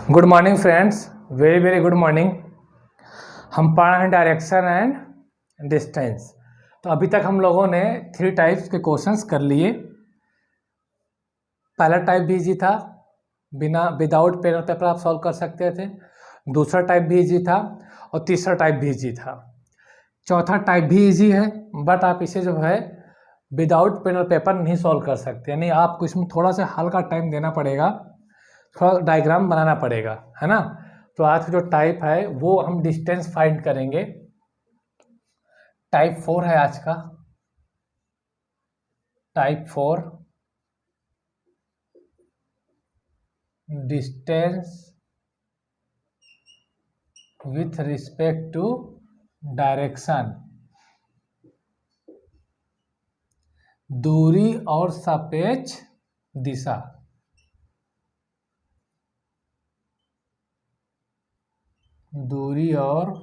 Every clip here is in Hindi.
Good morning friends, very very good morning. हम पढ़ रहे हैं डायरेक्शन एंड डिस्टेंस। तो अभी तक हम लोगों ने 3 टाइप्स के क्वेश्चंस कर लिए। पहला टाइप भी इजी था, विदाउट पेन और पेपर आप सॉल्व कर सकते थे। दूसरा टाइप भी इजी था और तीसरा टाइप भी इजी था। चौथा टाइप भी इजी है, बट आप इसे जो है विदाउट पेन और पेपर नहीं सॉल्व कर सकते, यानी आपको इसमें थोड़ा सा हल्का टाइम देना पड़ेगा, थोड़ा डायग्राम बनाना पड़ेगा, है ना। तो आज का जो टाइप है वो हम डिस्टेंस फाइंड करेंगे। टाइप 4 है आज का, type 4 distance with respect to direction, दूरी और सापेक्ष दिशा। दूरी और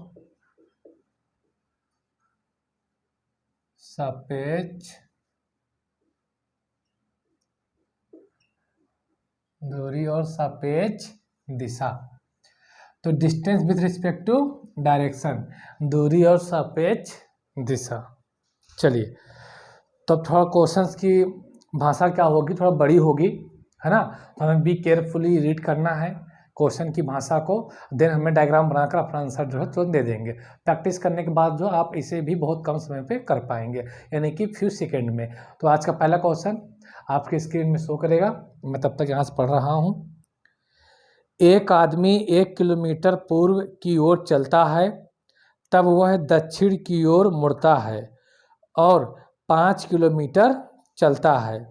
सापेक्ष दिशा। तो distance with respect to direction, दूरी और सापेक्ष दिशा। चलिए, तब थोड़ा क्वेश्चंस की भाषा क्या होगी, थोड़ा बड़ी होगी, है ना। तो हमें बी केयरफुली रीड करना है क्वेश्चन की भाषा को, देन हमें डायग्राम बनाकर अपना आंसर जो है तुरंत दे देंगे। प्रैक्टिस करने के बाद जो आप इसे भी बहुत कम समय पे कर पाएंगे, यानी कि फ्यू सेकेंड में। तो आज का पहला क्वेश्चन आपके स्क्रीन में शो करेगा, मैं तब तक यहाँ से पढ़ रहा हूँ। एक आदमी 1 किलोमीटर पूर्व की ओर चलता है, तब वह दक्षिण की ओर मुड़ता है और 5 किलोमीटर चलता है।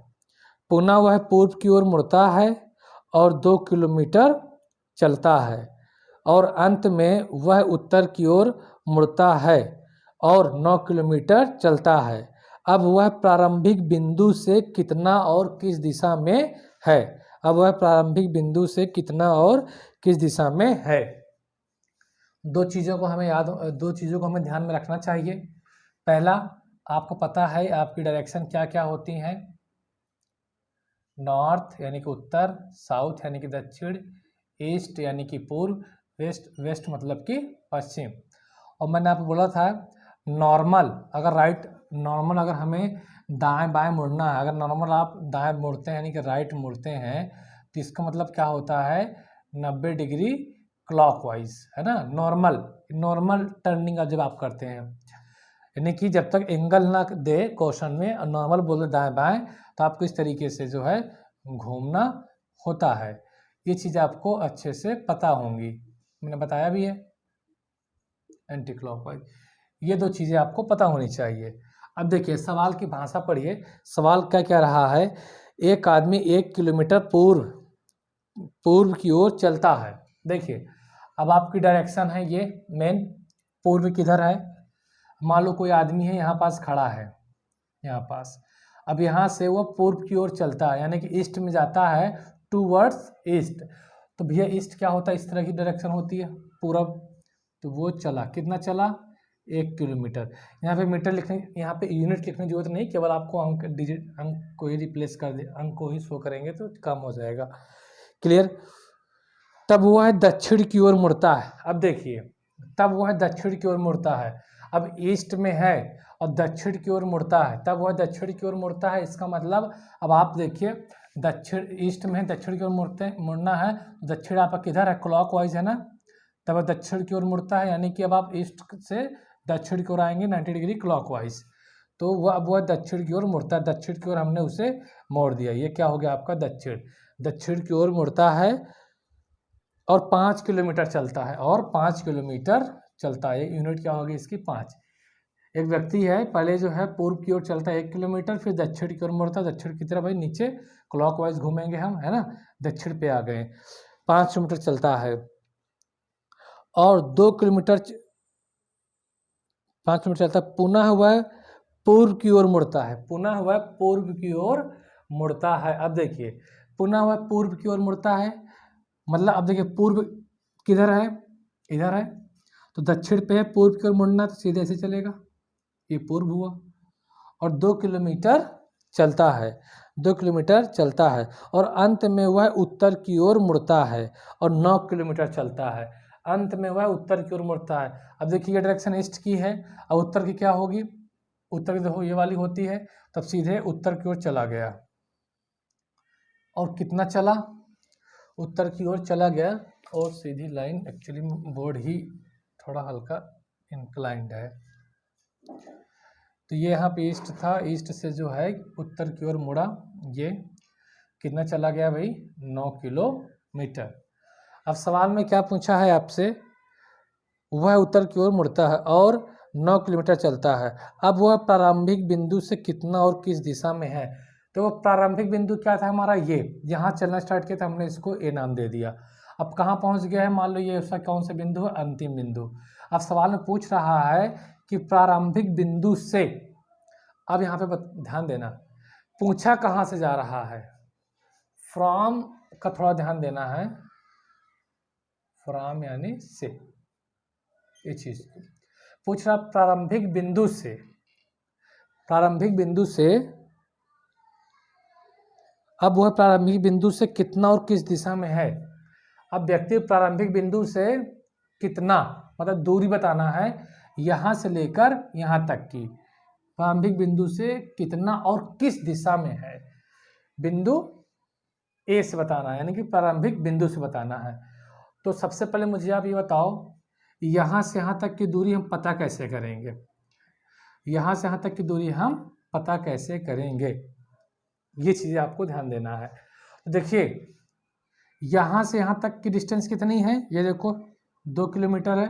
पुनः वह पूर्व की ओर मुड़ता है और 2 किलोमीटर चलता है और अंत में वह उत्तर की ओर मुड़ता है और 9 किलोमीटर चलता है। अब वह प्रारंभिक बिंदु से कितना और किस दिशा में है? अब वह प्रारंभिक बिंदु से कितना और किस दिशा में है? दो चीज़ों को हमें ध्यान में रखना चाहिए। पहला, आपको पता है आपकी डायरेक्शन क्या क्या होती हैं। नॉर्थ यानी कि उत्तर, साउथ यानी कि दक्षिण, ईस्ट यानी कि पूर्व, वेस्ट मतलब कि पश्चिम। और मैंने आपको बोला था नॉर्मल अगर हमें दाएं बाएं मुड़ना है, अगर नॉर्मल आप दाएं मुड़ते हैं यानी कि राइट मुड़ते हैं, तो इसका मतलब क्या होता है 90 डिग्री क्लॉकवाइज, है ना। नॉर्मल टर्निंग जब आप करते हैं, यानी कि जब तक एंगल ना दे क्वेश्चन में और नॉर्मल बोले दाएं बाएं, तो आपको इस तरीके से जो है घूमना होता है। ये चीज़ आपको अच्छे से पता होंगी, मैंने बताया भी है। एंटी क्लॉकवाइज, ये दो चीज़ें आपको पता होनी चाहिए। अब देखिए सवाल की भाषा पढ़िए, सवाल क्या क्या रहा है। एक आदमी 1 किलोमीटर पूर्व की ओर चलता है। देखिए, अब आपकी डायरेक्शन है ये मेन, पूर्व किधर है, मान लो कोई आदमी है यहाँ पास खड़ा है, यहाँ पास। अब यहाँ से वो पूर्व की ओर चलता है, यानी कि ईस्ट में जाता है, टूवर्ड्स ईस्ट। तो भैया ईस्ट क्या होता है, इस तरह की डायरेक्शन होती है, पूरब। तो वो चला, कितना चला 1 किलोमीटर। यहाँ पे मीटर लिखने, यहाँ पे यूनिट लिखने की जरूरत नहीं, केवल आपको अंक को ही रिप्लेस कर दे, अंक को ही शो करेंगे तो कम हो जाएगा। क्लियर। तब वह दक्षिण की ओर मुड़ता है। अब देखिए, तब वह दक्षिण की ओर मुड़ता है। अब ईस्ट में है और दक्षिण की ओर मुड़ता है, तब वह दक्षिण की ओर मुड़ता है। इसका मतलब अब आप देखिए, दक्षिण ईस्ट में है, दक्षिण की ओर मुड़ना है, दक्षिण आपका किधर है, क्लॉकवाइज है ना, तब वह दक्षिण की ओर मुड़ता है, यानी कि अब आप ईस्ट से दक्षिण की ओर आएंगे 90 डिग्री क्लॉकवाइज। तो वह दक्षिण की ओर मुड़ता है, दक्षिण की ओर हमने उसे मोड़ दिया, ये क्या हो गया आपका दक्षिण की ओर मुड़ता है और 5 किलोमीटर चलता है, और 5 किलोमीटर चलता है। यूनिट क्या होगी इसकी 5। एक व्यक्ति है, पहले जो है पूर्व की ओर चलता है 1 किलोमीटर, फिर दक्षिण की ओर मुड़ता है, दक्षिण की तरफ भाई नीचे क्लॉकवाइज घूमेंगे हम, है ना, दक्षिण पे आ गए। 5 किलोमीटर चलता है और 2 किलोमीटर 5 किलोमीटर चलता है। पुनः वह पूर्व की ओर मुड़ता है, पुनः वह पूर्व की ओर मुड़ता है। अब देखिए, पुनः वह पूर्व की ओर मुड़ता है, मतलब अब देखिए पूर्व किधर है, इधर है, तो दक्षिण पे है, पूर्व की ओर मुड़ना तो सीधे ऐसे चलेगा, ये पूर्व हुआ। और 2 किलोमीटर चलता है, 2 किलोमीटर चलता है और अंत में वह उत्तर की ओर मुड़ता है और 9 किलोमीटर चलता है। अंत में वह उत्तर की ओर मुड़ता है। अब देखिए ये डायरेक्शन ईस्ट की है, अब उत्तर की क्या होगी, उत्तर की देखो ये वाली होती है, तब सीधे उत्तर की ओर चला गया। और कितना चला, उत्तर की ओर चला गया और सीधी लाइन, एक्चुअली बोर्ड ही थोड़ा हल्का इंक्लाइंड है, तो ये यहाँ पे ईस्ट था, ईस्ट से जो है उत्तर की ओर मुड़ा, ये कितना चला गया भाई, 9 किलोमीटर। अब सवाल में क्या पूछा है आपसे, वह उत्तर की ओर मुड़ता है और 9 किलोमीटर चलता है। अब वह प्रारंभिक बिंदु से कितना और किस दिशा में है। तो वो प्रारंभिक बिंदु क्या था हमारा, ये यहाँ चलना स्टार्ट किया था हमने, इसको ए नाम दे दिया। अब कहाँ पहुँच गया है, मान लो ये उसका कौन सा बिंदु है, अंतिम बिंदु। अब सवाल में पूछ रहा है कि प्रारंभिक बिंदु से, अब यहाँ पे ध्यान देना, पूछा कहाँ से जा रहा है, फ्रॉम का थोड़ा ध्यान देना है, फ्रॉम यानी से, ये चीज पूछ रहा प्रारंभिक बिंदु से, प्रारंभिक बिंदु से। अब वह प्रारंभिक बिंदु से कितना और किस दिशा में है। अब व्यक्ति प्रारंभिक बिंदु से कितना, मतलब दूरी बताना है यहाँ से लेकर यहाँ तक की, प्रारंभिक बिंदु से कितना और किस दिशा में है, बिंदु ए से बताना है, यानी कि प्रारंभिक बिंदु से बताना है। तो सबसे पहले मुझे आप ये बताओ, यहाँ से यहाँ तक की दूरी हम पता कैसे करेंगे, यहाँ से यहाँ तक की दूरी हम पता कैसे करेंगे, ये चीज़ें आपको ध्यान देना है। तो देखिए यहाँ से यहाँ तक की डिस्टेंस कितनी है, ये देखो 2 किलोमीटर है,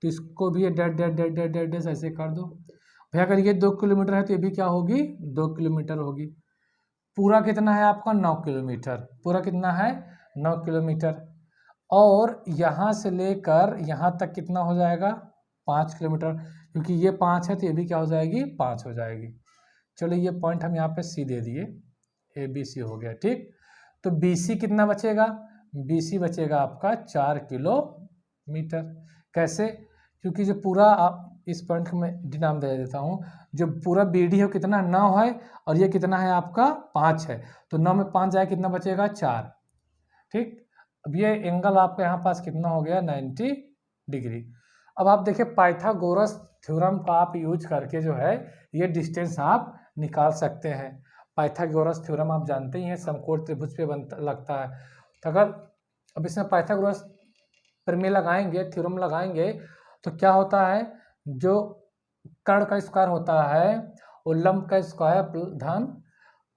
तो इसको भी ये dead dead dead dead dead dead ऐसे कर दो भैया। अगर ये 2 किलोमीटर है तो ये भी क्या होगी, 2 किलोमीटर होगी। पूरा कितना है आपका, 9 किलोमीटर, पूरा कितना है, 9 किलोमीटर। और यहाँ से लेकर यहाँ तक कितना हो जाएगा, 5 किलोमीटर, क्योंकि ये 5 है तो ये भी क्या हो जाएगी, 5 हो जाएगी। चलो ये पॉइंट हम यहाँ पे सी दे दिए, ए बी सी हो गया, ठीक। तो बी सी कितना बचेगा, बी सी बचेगा आपका 4 किलोमीटर। कैसे, क्योंकि जो पूरा आप इस पॉइंट को मैं डी नाम दे देता हूँ, जो पूरा बी डी है कितना 9 है और ये कितना है आपका 5 है, तो 9 में 5 जाए कितना बचेगा 4, ठीक। अब ये एंगल आपका यहाँ पास कितना हो गया, 90 डिग्री। अब आप देखिए पाइथागोरस थ्योरम का आप यूज करके जो है ये डिस्टेंस आप निकाल सकते हैं। पाइथागोरस थ्योरम आप जानते ही हैं, समकोण त्रिभुज पे बनता लगता है। तो अगर अब इसमें पाइथागोरस प्रमेय लगाएंगे, थ्योरम लगाएंगे, तो क्या होता है, जो कर्ण का स्क्वायर होता है वो लंब का स्क्वायर धन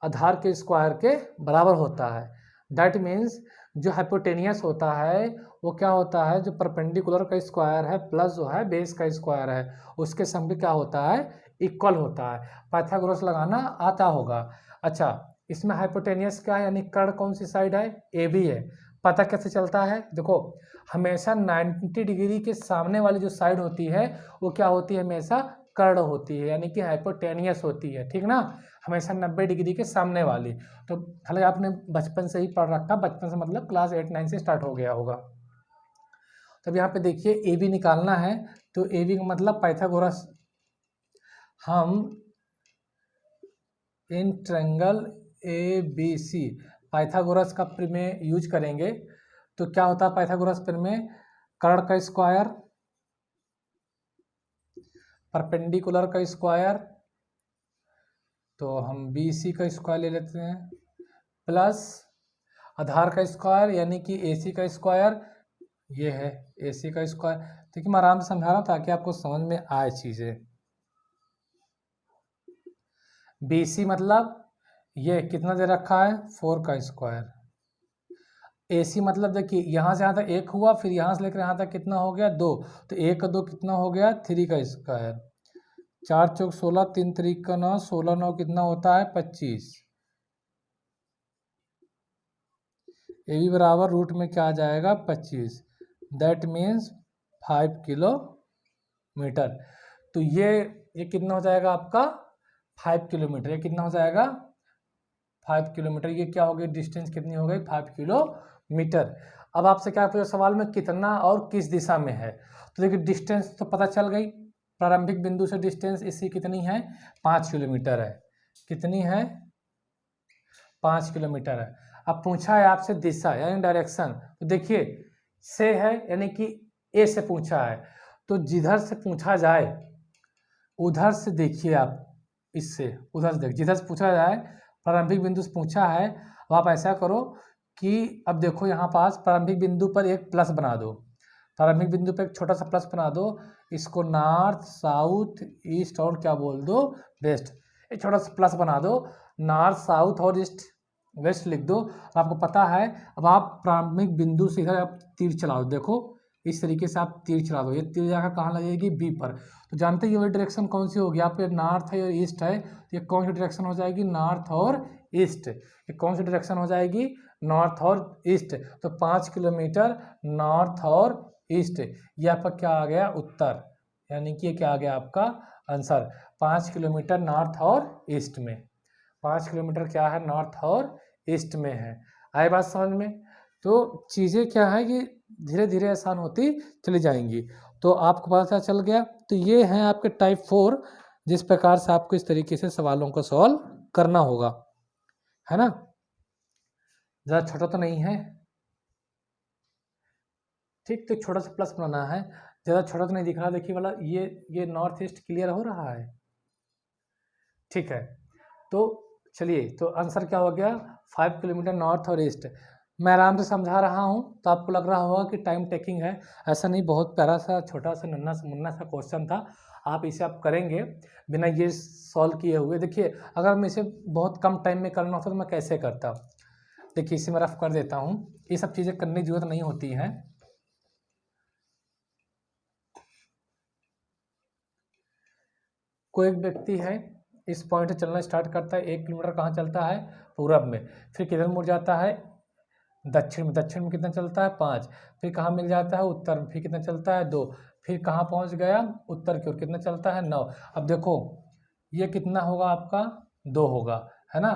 आधार के स्क्वायर के बराबर होता है। दैट मीन्स जो हाइपोटेनियस होता है वो क्या होता है, जो परपेंडिकुलर का स्क्वायर है प्लस जो है बेस का स्क्वायर है, उसके सम भी क्या होता है, इक्वल होता है। पाइथागोरस लगाना आता होगा। अच्छा, इसमें हाइपोटेनियस क्या है, यानी कर्ण कौन सी साइड है, ए बी है। पता कैसे चलता है, देखो हमेशा 90 डिग्री के सामने वाली जो साइड होती है वो क्या होती है, हमेशा कर्ण होती है, यानी कि हाइपोटेनियस होती है, ठीक ना, हमेशा 90 डिग्री के सामने वाली। तो हालांकि आपने बचपन से ही पढ़ रखा, बचपन से मतलब क्लास 8-9 से स्टार्ट हो गया होगा। तब यहाँ पे देखिए ए बी निकालना है, तो ए बी का मतलब पाइथागोरस, हम इन triangle A B C Pythagoras का प्रमेय यूज करेंगे। तो क्या होता है पाइथागोरस प्रमेय, कर्ण का स्क्वायर, परपेंडिकुलर का स्क्वायर, तो हम बी सी का स्क्वायर ले लेते हैं, प्लस आधार का स्क्वायर यानी कि ए सी का स्क्वायर, ये है ए सी का स्क्वायर। देखिए मैं आराम से समझा रहा हूँ ताकि आपको समझ में आए चीज़ें। बी सी मतलब ये कितना दे रखा है, 4 का स्क्वायर। ए सी मतलब देखिए यहाँ से यहाँ तक 1 हुआ, फिर यहाँ से लेकर यहाँ तक कितना हो गया 2, तो 1 का 2 कितना हो गया 3 का स्क्वायर, 4 चौक 16, 3 3 का 9, 16 9 कितना होता है 25। ए भी बराबर रूट में क्या आ जाएगा 25, दैट मीन्स 5 किलोमीटर। तो ये कितना हो जाएगा आपका 5 किलोमीटर, ये कितना हो जाएगा 5 किलोमीटर। ये क्या हो गई, डिस्टेंस कितनी हो गई 5 किलोमीटर। अब आपसे क्या पूछा सवाल में, कितना और किस दिशा में है। तो देखिए डिस्टेंस तो पता चल गई, प्रारंभिक बिंदु से डिस्टेंस इसकी कितनी है 5 किलोमीटर है, कितनी है 5 किलोमीटर है। अब पूछा है आपसे दिशा यानी डायरेक्शन, तो देखिए से है यानी कि ए से पूछा है, तो जिधर से पूछा जाए उधर से देखिए आप, इससे उधर से देखिए, जिधर से पूछा जाए प्रारंभिक बिंदु से पूछा है। अब आप ऐसा करो कि अब देखो यहाँ पास प्रारंभिक बिंदु पर एक प्लस बना दो, प्रारंभिक बिंदु पर एक छोटा सा प्लस बना दो, इसको नॉर्थ साउथ ईस्ट और क्या बोल दो वेस्ट, एक छोटा सा प्लस बना दो, नॉर्थ साउथ और ईस्ट वेस्ट लिख दो। आपको पता है, अब आप प्रारंभिक बिंदु से इधर आप तीर चलाओ, देखो इस तरीके से आप तीर चला दो, ये तीर जाकर कहाँ लगेगी बी पर, तो जानते हैं ये डायरेक्शन कौन सी होगी, आप नॉर्थ है और ईस्ट है, तो ये कौन सी डायरेक्शन हो जाएगी नॉर्थ और ईस्ट, ये कौन सी डायरेक्शन हो जाएगी नॉर्थ और ईस्ट। तो 5 किलोमीटर नॉर्थ और ईस्ट, ये आपका क्या आ गया उत्तर, यानी कि ये क्या आ गया आपका आंसर, 5 किलोमीटर नॉर्थ और ईस्ट में, 5 किलोमीटर क्या है नॉर्थ और ईस्ट में है। आए बात समझ में, तो चीज़ें क्या है कि धीरे धीरे आसान होती चली जाएंगी। तो आपको पता चल गया, तो ये हैं आपके टाइप 4, जिस प्रकार से आपको इस तरीके से सवालों को सॉल्व करना होगा, है ना। ज़्यादा छोटा तो नहीं है, ठीक, तो छोटा सा प्लस बनाना है, ज़्यादा छोटा तो नहीं दिख रहा, देखिए वाला ये नॉर्थ ईस्ट क्लियर हो रहा है, ठीक है। तो चलिए, तो आंसर क्या हो गया 5 किलोमीटर नॉर्थ और ईस्ट। मैं आराम से समझा रहा हूँ तो आपको लग रहा होगा कि टाइम टेकिंग है, ऐसा नहीं, बहुत प्यारा सा छोटा सा नन्ना सा मुन्ना सा क्वेश्चन था, आप इसे आप करेंगे बिना ये सॉल्व किए हुए। देखिए अगर मैं इसे बहुत कम टाइम में करना होता तो मैं कैसे करता, देखिए इसे मैं रफ कर देता हूँ, ये सब चीज़ें करने की जरूरत नहीं होती हैं। कोई एक व्यक्ति है, इस पॉइंट से चलना स्टार्ट करता है, 1 किलोमीटर कहाँ चलता है पूरब में, फिर किधर मुड़ जाता है दक्षिण में, दक्षिण में कितना चलता है 5, फिर कहाँ मिल जाता है उत्तर में, फिर कितना चलता है 2, फिर कहाँ पहुँच गया उत्तर की ओर, कितना चलता है 9। अब देखो ये कितना होगा आपका 2 होगा, है ना,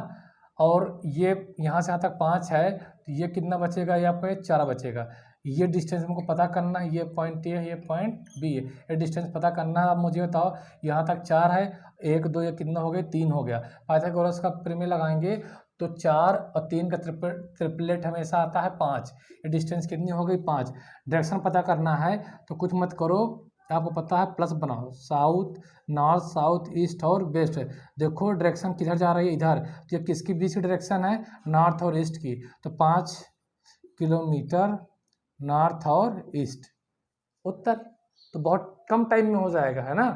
और ये यहाँ से यहाँ तक 5 है, तो ये कितना बचेगा, ये आपका 4 बचेगा। ये डिस्टेंस हमको पता करना है, ये पॉइंट ए है, ये पॉइंट बी है, ये डिस्टेंस पता करना है। अब मुझे बताओ यहाँ तक 4 है, 1 2 ये कितना हो गया 3 हो गया, पाइथागोरस का प्रमेय लगाएंगे तो 4 और 3 का ट्रिपलेट हमेशा आता है 5, ये डिस्टेंस कितनी हो गई 5। डायरेक्शन पता करना है तो कुछ मत करो, आपको पता है प्लस बनाओ, साउथ नॉर्थ साउथ ईस्ट और वेस्ट, देखो डायरेक्शन किधर जा रही है इधर, तो ये किसकी बीच की डायरेक्शन है नॉर्थ और ईस्ट की, तो 5 किलोमीटर नॉर्थ और ईस्ट उत्तर, तो बहुत कम टाइम में हो जाएगा, है ना।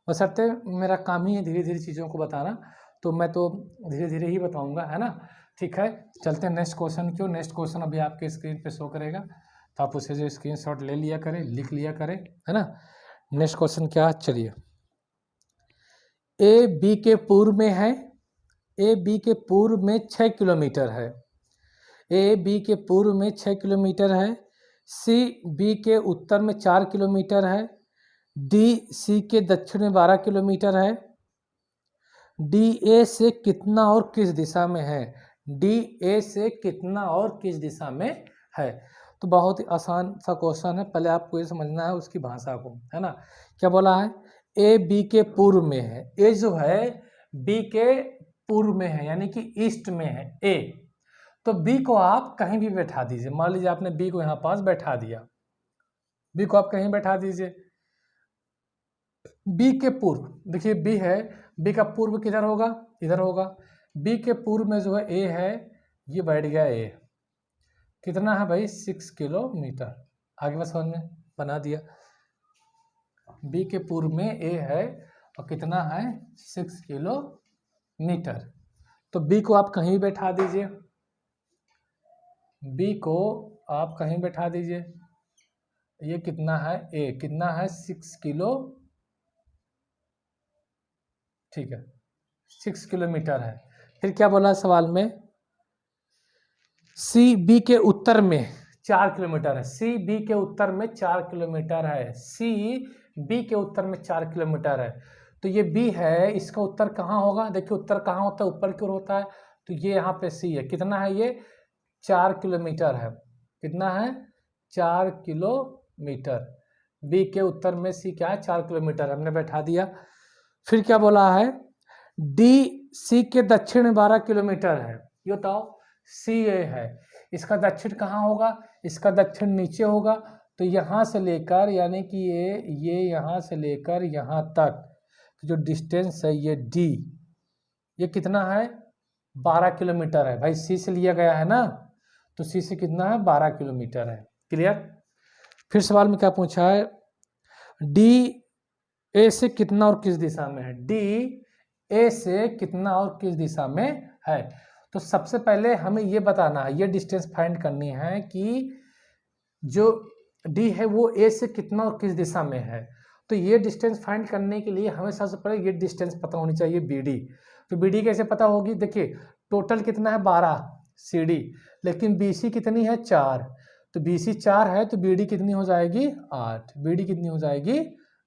बशर्ते मेरा काम ही है धीरे धीरे चीज़ों को बताना, तो मैं तो धीरे धीरे ही बताऊंगा, है ना। ठीक है, चलते हैं नेक्स्ट क्वेश्चन की ओर। नेक्स्ट क्वेश्चन अभी आपके स्क्रीन पे शो करेगा, तो आप उसे जो स्क्रीनशॉट ले लिया करें, लिख लिया करें, है ना। नेक्स्ट क्वेश्चन क्या, चलिए, ए बी के पूर्व में है, ए बी के पूर्व में 6 किलोमीटर है, ए बी के पूर्व में 6 किलोमीटर है, सी बी के उत्तर में 4 किलोमीटर है, डी सी के दक्षिण में 12 किलोमीटर है, डी ए से कितना और किस दिशा में है, डी ए से कितना और किस दिशा में है। तो बहुत ही आसान सा क्वेश्चन है, पहले आपको ये समझना है उसकी भाषा को, है ना। क्या बोला है, ए बी के पूर्व में है, ए जो है बी के पूर्व में है यानी कि ईस्ट में है ए, तो बी को आप कहीं भी बैठा दीजिए, मान लीजिए आपने बी को यहाँ पास बैठा दिया, बी को आप कहीं बैठा दीजिए, बी के पूर्व, देखिए बी है, बी का पूर्व किधर होगा इधर होगा, बी के पूर्व में जो है ए है, ये बैठ गया ए, कितना है भाई 6 किलोमीटर, आगे बस समझ में बना दिया, बी के पूर्व में ए है और कितना है 6 किलोमीटर, तो बी को आप कहीं बैठा दीजिए, बी को आप कहीं बैठा दीजिए, ये कितना है ए, कितना है 6 किलो, ठीक है 6 किलोमीटर है। फिर क्या बोला सवाल में, सी बी के उत्तर में 4 किलोमीटर है, सी बी के उत्तर में 4 किलोमीटर है, सी बी के उत्तर में 4 किलोमीटर है, तो ये बी है, इसका उत्तर कहाँ होगा, देखिए उत्तर कहाँ होता है ऊपर की ओर होता है, तो ये यहाँ पे सी है, कितना है ये 4 किलोमीटर है, कितना है 4 किलोमीटर, बी के उत्तर में सी क्या है 4 किलोमीटर, हमने बैठा दिया। फिर क्या बोला है, डी सी के दक्षिण में 12 किलोमीटर है, ये बताओ सी ए है, इसका दक्षिण कहाँ होगा, इसका दक्षिण नीचे होगा। तो यहाँ से लेकर यानी कि ये यहाँ से लेकर यहाँ तक जो डिस्टेंस है ये डी, ये कितना है 12 किलोमीटर है भाई, सी से लिया गया है ना, तो सी से कितना है 12 किलोमीटर है। क्लियर। फिर सवाल में क्या पूछा है, डी ए से कितना और किस दिशा में है, डी ए से कितना और किस दिशा में है। तो सबसे पहले हमें ये बताना है, ये डिस्टेंस फाइंड करनी है कि जो डी है वो ए से कितना और किस दिशा में है। तो ये डिस्टेंस फाइंड करने के लिए हमें सबसे पहले ये डिस्टेंस पता होनी चाहिए बी डी। तो बी डी कैसे पता होगी, देखिए टोटल कितना है 12 सी डी, लेकिन बी सी कितनी है 4, तो बी सी 4 है तो बी डी कितनी हो जाएगी 8, बी डी कितनी हो जाएगी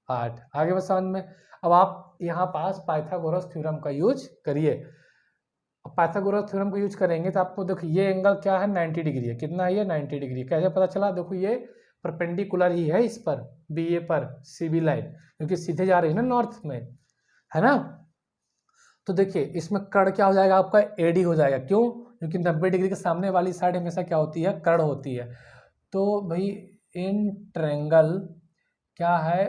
8। आगे बस समझ में। अब आप यहाँ पास पाइथागोरस थ्योरम का यूज करिए। पाइथागोरस थ्योरम को यूज करेंगे तो आपको देखो ये एंगल क्या है 90 डिग्री है, कितना है ये 90 डिग्री। कैसे पता चला, देखो ये परपेंडिकुलर ही है इस पर बी ए पर सी बी लाइन, क्योंकि सीधे जा रही है ना नॉर्थ में, है ना। तो देखिए इसमें कर्ण क्या हो जाएगा आपका एडी हो जाएगा, क्यों, क्योंकि 90 डिग्री के सामने वाली साइड हमेशा क्या होती है कर्ण होती है। तो भाई इन ट्रायंगल क्या है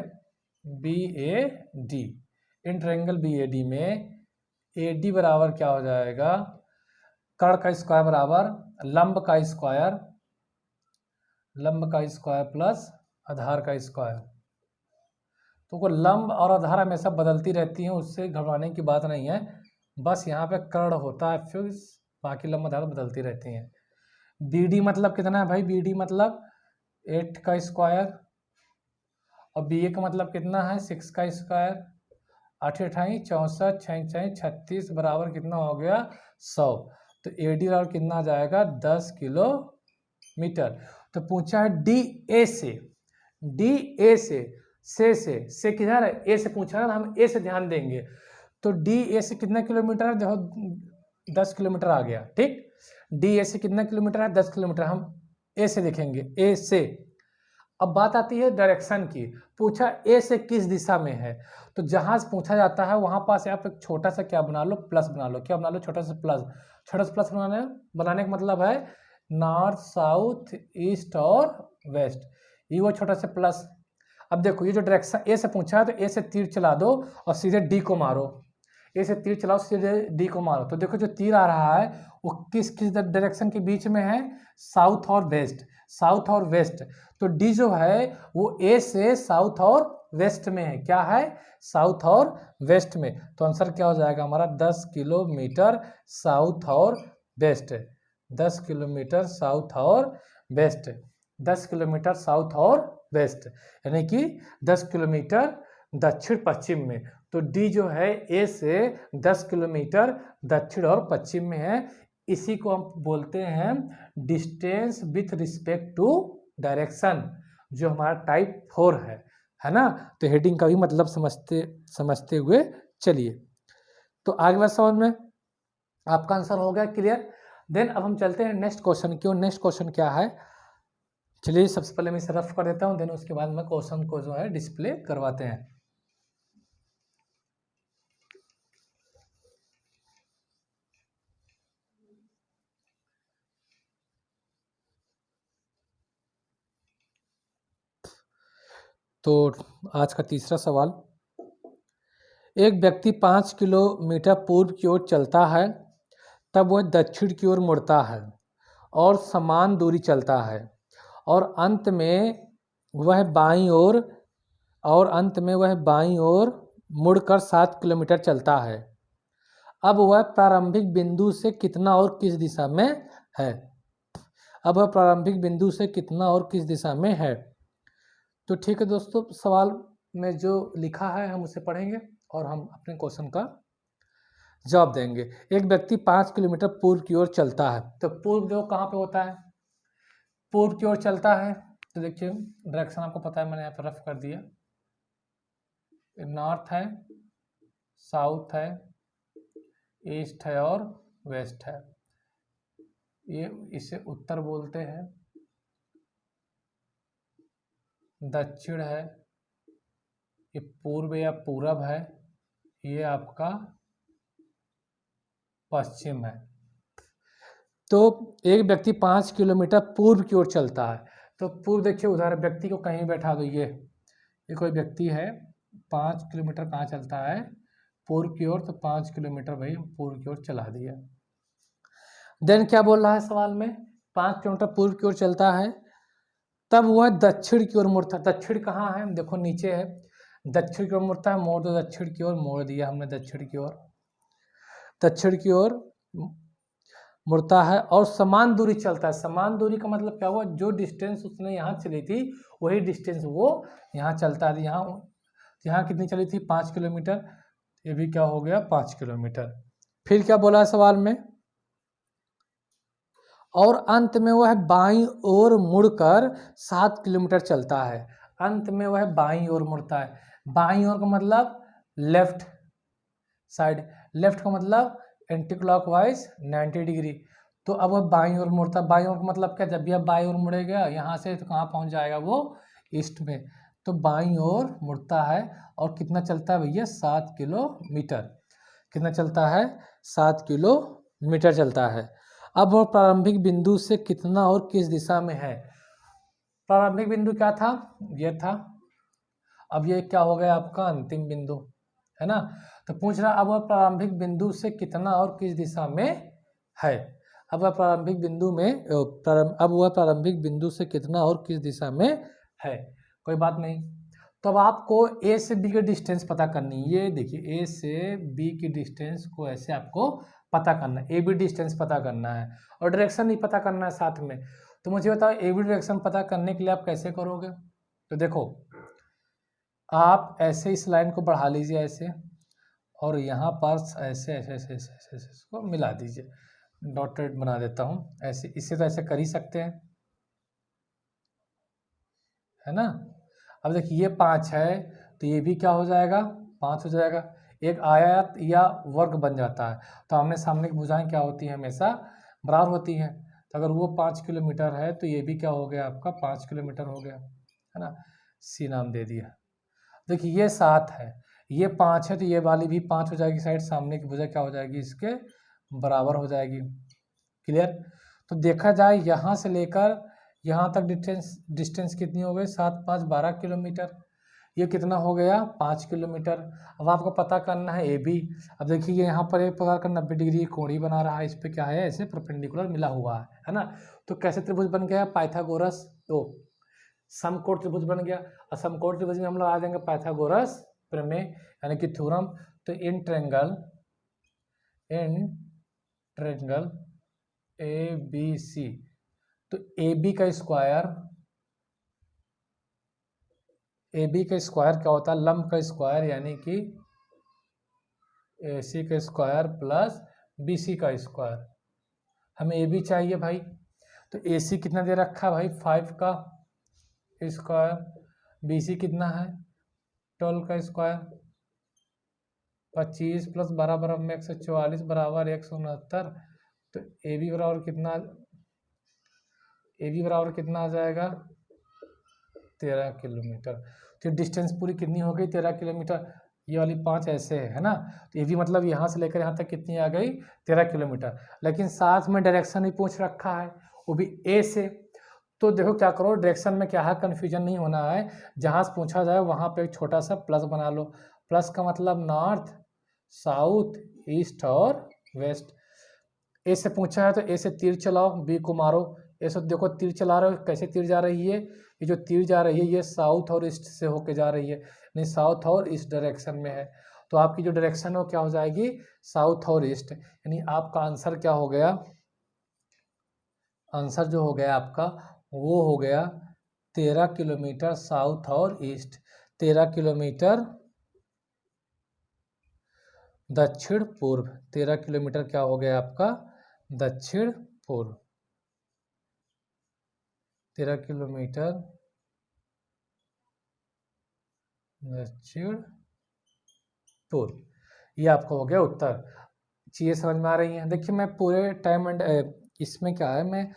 B A D, in triangle B A D में ए डी बराबर क्या हो जाएगा, कर्ण का स्क्वायर बराबर लंब का स्क्वायर, लंब का स्क्वायर प्लस आधार का स्क्वायर। तो को लंब और आधार हमेशा बदलती रहती हैं, उससे घबराने की बात नहीं है, बस यहाँ पे कर्ण होता है फिक्स, बाकी लंब आधार बदलती रहती हैं। बी डी मतलब कितना है भाई, बी डी मतलब 8 का स्क्वायर, और बी ए का मतलब कितना है 6 का स्क्वायर, 8 अठाई 64 6 36 बराबर कितना हो गया 100। तो ए डी बराबर कितना आ जाएगा 10 किलोमीटर। तो पूछा है डी ए से, डी ए से किधर है, ए से पूछा है ना, हम ए से ध्यान देंगे। तो डी ए से कितना किलोमीटर है, देखो 10 किलोमीटर आ गया, ठीक। डी ए से कितना किलोमीटर है 10 किलोमीटर, हम ए से देखेंगे, ए से। अब बात आती है डायरेक्शन की, पूछा ए से किस दिशा में है। तो जहां से पूछा जाता है वहां पास आप एक छोटा सा क्या बना लो, प्लस बना लो। क्या बना लो, छोटा सा प्लस। छोटा सा प्लस बनाने का मतलब है नॉर्थ साउथ ईस्ट और वेस्ट, ये वो छोटा सा प्लस। अब देखो ये जो डायरेक्शन ए से पूछा है, तो ए से तीर चला दो और सीधे डी को मारो, ए से तीर चलाओ सीधे डी को मारो। तो देखो जो तीर आ रहा है वो किस किस डायरेक्शन के बीच में है, साउथ और वेस्ट, साउथ और वेस्ट। तो डी जो है वो ए से साउथ और वेस्ट में है, क्या है साउथ और वेस्ट में। तो आंसर क्या हो जाएगा हमारा 10 किलोमीटर साउथ और वेस्ट, 10 किलोमीटर साउथ और वेस्ट, 10 किलोमीटर साउथ और वेस्ट, यानी कि 10 किलोमीटर दक्षिण पश्चिम में। तो डी जो है ए से 10 किलोमीटर दक्षिण और पश्चिम में है। इसी को हम बोलते हैं distance with respect to direction, जो हमारा टाइप 4 है ना। तो हेडिंग का भी मतलब समझते हुए चलिए। तो आगे बात समझ में, आपका आंसर हो गया क्लियर। देन अब हम चलते हैं नेक्स्ट क्वेश्चन की। नेक्स्ट क्वेश्चन क्या है, चलिए सबसे पहले मैं इसे रफ कर देता हूँ, देन उसके बाद मैं क्वेश्चन को जो है डिस्प्ले करवाते हैं। तो आज का तीसरा सवाल, एक व्यक्ति 5 किलोमीटर पूर्व की ओर चलता है, तब वह दक्षिण की ओर मुड़ता है और समान दूरी चलता है, और अंत में वह बाईं ओर मुड़कर 7 किलोमीटर चलता है। अब वह प्रारंभिक बिंदु से कितना और किस दिशा में है, अब वह प्रारंभिक बिंदु से कितना और किस दिशा में है। तो ठीक है दोस्तों, सवाल में जो लिखा है हम उसे पढ़ेंगे और हम अपने क्वेश्चन का जवाब देंगे। एक व्यक्ति 5 किलोमीटर पूर्व की ओर चलता है, तो पूर्व जो कहाँ पे होता है, पूर्व की ओर चलता है। तो देखिए डायरेक्शन आपको पता है, मैंने यहाँ पर रफ कर दिया, नॉर्थ है, साउथ है, ईस्ट है और वेस्ट है। ये इसे उत्तर बोलते हैं, दक्षिण है, ये पूर्व या पूरब है, ये आपका पश्चिम है। तो एक व्यक्ति 5 किलोमीटर पूर्व की ओर चलता है। तो पूर्व देखिए उधर व्यक्ति को कहीं बैठा दो, ये कोई व्यक्ति है 5 किलोमीटर कहाँ चलता है, पूर्व की ओर, तो 5 किलोमीटर भाई पूर्व की ओर चला दिया। देन क्या बोल रहा है सवाल में, 5 किलोमीटर पूर्व की ओर चलता है, तब वह दक्षिण की ओर मुड़ता है। दक्षिण कहाँ है, देखो नीचे है, दक्षिण की ओर मुड़ता है, मोड़ दो दक्षिण की ओर, मोड़ दिया हमने दक्षिण की ओर, दक्षिण की ओर मुड़ता है और समान दूरी चलता है। समान दूरी का मतलब क्या हुआ, जो डिस्टेंस उसने यहाँ चली थी वही डिस्टेंस वो यहाँ चलता है। यहाँ कितनी चली थी, 5 किलोमीटर, ये भी क्या हो गया 5 किलोमीटर। फिर क्या बोला है सवाल में, और अंत में वह बाईं ओर मुड़कर 7 किलोमीटर चलता है। अंत में वह बाईं ओर मुड़ता है। बाईं ओर का मतलब लेफ्ट साइड, लेफ्ट का मतलब एंटी क्लॉकवाइज 90 डिग्री। तो अब वह बाईं ओर मुड़ता है। बाईं ओर का मतलब क्या, जब भी आप बाईं ओर मुड़ेगा यहाँ से तो कहाँ पहुँच जाएगा वो, ईस्ट में। तो बाईं ओर मुड़ता है और कितना चलता है भैया, 7 किलोमीटर। कितना चलता है, 7 किलोमीटर चलता है। अब वह प्रारंभिक बिंदु से कितना और किस दिशा में है। प्रारंभिक बिंदु क्या था, ये था। अब ये क्या हो गया आपका अंतिम बिंदु, है ना। तो पूछ रहा अब वह प्रारंभिक बिंदु से कितना और किस दिशा में है। अब वह प्रारंभिक बिंदु में अब वह प्रारंभिक बिंदु से कितना और किस दिशा में है, कोई बात नहीं। तो अब आपको ए से बी की डिस्टेंस पता करनी है। ये देखिए ए से बी की डिस्टेंस को ऐसे आपको पता करना है, ए बी डिस्टेंस पता करना है और डायरेक्शन नहीं पता करना है साथ में। तो मुझे बताओ ए बी डायरेक्शन पता करने के लिए आप कैसे करोगे। तो देखो आप ऐसे इस लाइन को बढ़ा लीजिए ऐसे, और यहाँ पर ऐसे ऐसे ऐसे ऐसे ऐसे इसको मिला दीजिए, डॉटेड बना देता हूँ ऐसे। इससे तो ऐसे कर ही सकते हैं, है ना। अब देखिए ये 5 है तो ये भी क्या हो जाएगा, 5 हो जाएगा। एक आयत या वर्ग बन जाता है। तो आमने सामने की भुजाएं क्या होती हैं, हमेशा बराबर होती हैं। तो अगर वो 5 किलोमीटर है तो ये भी क्या हो गया आपका 5 किलोमीटर हो गया, है ना। सी नाम दे दिया। देखिए ये 7 है, ये 5 है, तो ये वाली भी 5 हो जाएगी साइड, सामने की भुजा क्या हो जाएगी, इसके बराबर हो जाएगी। क्लियर। तो देखा जाए यहाँ से लेकर यहाँ तक डिस्टेंस कितनी हो गई, 7 5 12 किलोमीटर। ये कितना हो गया 5 किलोमीटर। अब आपको पता करना है ए बी। अब देखिए यहाँ पर एक प्रकार का 90 डिग्री कोण बना रहा है, इस पर क्या है ऐसे परपेंडिकुलर मिला हुआ है ना। तो कैसे त्रिभुज बन गया, पाइथागोरस, तो समकोण त्रिभुज बन गया। और समकोण त्रिभुज में हम लोग आ जाएंगे पाइथागोरस प्रमेय यानी कि थ्योरम। तो इन ट्रायंगल ए बी सी, तो ए बी का स्क्वायर, ए बी का स्क्वायर क्या होता है, लंब का स्क्वायर यानी कि ए सी का स्क्वायर प्लस बी सी का स्क्वायर। हमें ए बी चाहिए भाई, तो ए सी कितना दे रखा है भाई 5 का स्क्वायर, बी सी कितना है 12 का स्क्वायर, 25 प्लस 12 बराबर में 144 बराबर 169। तो ए बी बराबर कितना, ए बी बराबर कितना आ जाएगा 13 किलोमीटर। तो डिस्टेंस पूरी कितनी हो गई 13 किलोमीटर। ये वाली 5 ऐसे है ना। तो ये भी मतलब यहाँ से लेकर यहाँ तक कितनी आ गई 13 किलोमीटर। लेकिन साथ में डायरेक्शन ही पूछ रखा है, वो भी ए से। तो देखो क्या करो, डायरेक्शन में क्या है कन्फ्यूजन नहीं होना है, जहाँ से पूछा जाए वहाँ पे एक छोटा सा प्लस बना लो। प्लस का मतलब नॉर्थ साउथ ईस्ट और वेस्ट। ए से पूछा है तो ए से तीर चलाओ, बी को मारो। ए से देखो तीर चला रहे हो, कैसे तीर जा रही है, ये जो तीर जा रही है ये साउथ और ईस्ट से होके जा रही है, नहीं साउथ और ईस्ट डायरेक्शन में है। तो आपकी जो डायरेक्शन है वो क्या हो जाएगी साउथ और ईस्ट। यानी आपका आंसर क्या हो गया, आंसर जो हो गया आपका वो हो गया 13 किलोमीटर साउथ और ईस्ट, 13 किलोमीटर दक्षिण पूर्व, 13 किलोमीटर क्या हो गया आपका दक्षिण पूर्व, 13 किलोमीटर दक्षिण पूर्व। ये आपका हो गया उत्तर। चीज़ें समझ में आ रही हैं। देखिए मैं पूरे टाइम एंड इसमें क्या है, मैं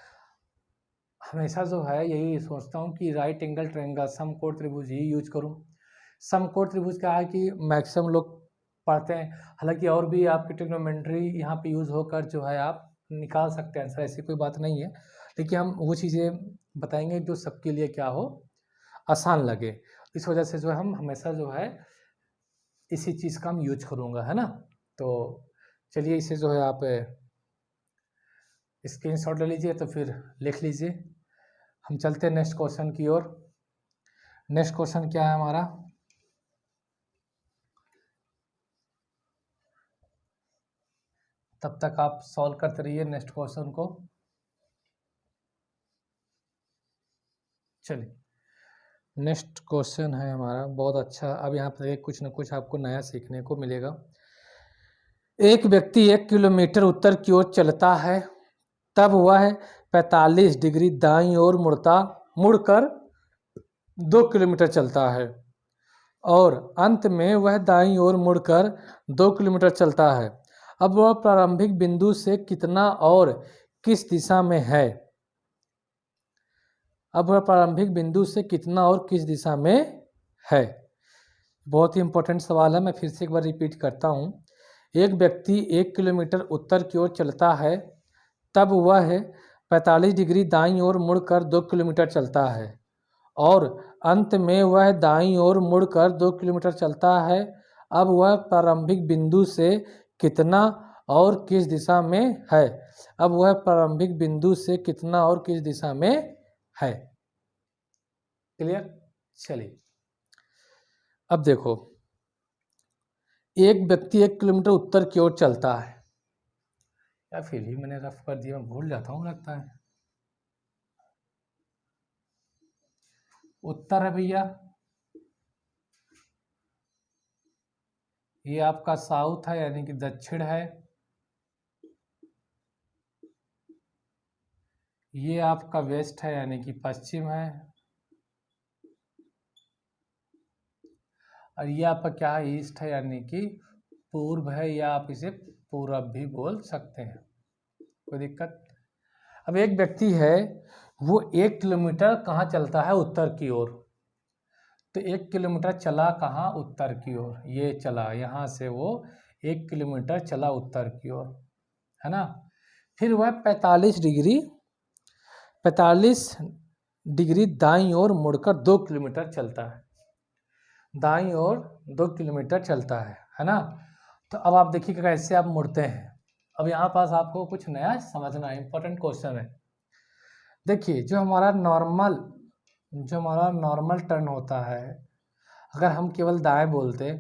हमेशा जो है यही सोचता हूँ कि राइट एंगल ट्रायंगल समकोण त्रिभुज ही यूज करूँ। समकोण त्रिभुज क्या है कि मैक्सिमम लोग पढ़ते हैं, हालांकि और भी आपकी ट्रिग्नोमेट्री यहाँ पे यूज़ होकर जो है आप निकाल सकते हैं आंसर, ऐसी कोई बात नहीं है, लेकिन हम वो चीज़ें बताएंगे जो सबके लिए क्या हो, आसान लगे। इस वजह से जो है हम हमेशा जो है इसी चीज़ का हम यूज करूँगा, है ना। तो चलिए इसे जो है आप स्क्रीनशॉट ले लीजिए, तो फिर लिख लीजिए। हम चलते हैं नेक्स्ट क्वेश्चन की ओर। नेक्स्ट क्वेश्चन क्या है हमारा, तब तक आप सॉल्व करते रहिए नेक्स्ट क्वेश्चन को। चलिए नेक्स्ट क्वेश्चन है हमारा बहुत अच्छा। अब यहाँ पर कुछ ना कुछ आपको नया सीखने को मिलेगा। एक व्यक्ति 1 किलोमीटर उत्तर की ओर चलता है, तब वह 45 डिग्री दाईं ओर मुड़कर 2 किलोमीटर चलता है और अंत में वह दाईं ओर मुड़कर 2 किलोमीटर चलता है। अब वह प्रारंभिक बिंदु से कितना और किस दिशा में है? अब वह प्रारंभिक बिंदु से कितना और किस दिशा में है? बहुत ही इंपॉर्टेंट सवाल है, मैं फिर से एक बार रिपीट करता हूँ। एक व्यक्ति 1 किलोमीटर उत्तर की ओर चलता है, तब वह 45 डिग्री दाईं ओर मुड़कर 2 किलोमीटर चलता है और अंत में वह दाईं ओर मुड़कर 2 किलोमीटर चलता है। अब वह प्रारंभिक बिंदु से कितना और किस दिशा में है? अब वह प्रारंभिक बिंदु से कितना और किस दिशा में है? क्लियर? चलिए अब देखो, एक व्यक्ति 1 किलोमीटर उत्तर की ओर चलता है, या फिर भी मैंने रफ कर दिया, मैं भूल जाता हूँ लगता है। उत्तर है भैया, ये आपका साउथ है यानी कि दक्षिण है, ये आपका वेस्ट है यानी कि पश्चिम है, और ये आपका क्या है, ईस्ट है यानी कि पूर्व है, या आप इसे पूरब भी बोल सकते हैं, कोई दिक्कत। अब एक व्यक्ति है वो 1 किलोमीटर कहाँ चलता है, उत्तर की ओर। तो 1 किलोमीटर चला कहाँ, उत्तर की ओर, ये चला यहाँ से वो 1 किलोमीटर चला उत्तर की ओर, है ना। फिर वह 45 डिग्री दाईं ओर मुड़कर 2 किलोमीटर चलता है, दाईं ओर 2 किलोमीटर चलता है ना। तो अब आप देखिए कैसे आप मुड़ते हैं। अब यहाँ पास आपको कुछ नया समझना है, इंपॉर्टेंट क्वेश्चन है। देखिए जो हमारा नॉर्मल टर्न होता है, अगर हम केवल दाएं बोलते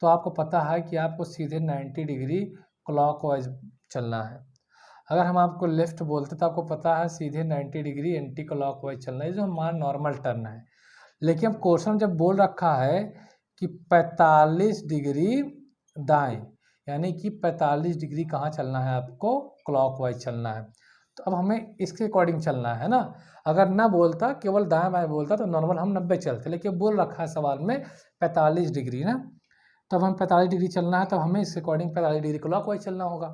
तो आपको पता है कि आपको सीधे 90 डिग्री क्लॉकवाइज चलना है। अगर हम आपको लेफ्ट बोलते तो आपको पता है सीधे 90 डिग्री एंटी क्लॉकवाइज चलना है, जो हमारा नॉर्मल टर्न है। लेकिन अब क्वेश्चन जब बोल रखा है कि 45 डिग्री दाएं, यानी कि 45 डिग्री कहाँ चलना है, आपको क्लॉकवाइज चलना है। तो अब हमें इसके अकॉर्डिंग चलना है ना। अगर ना बोलता, केवल दाएं बाएं बोलता, तो नॉर्मल हम 90 चलते, लेकिन बोल रखा है सवाल में 45 डिग्री ना, तब हम 45 डिग्री चलना है, तब हमें इसके अकॉर्डिंग 45 डिग्री क्लॉकवाइज चलना होगा।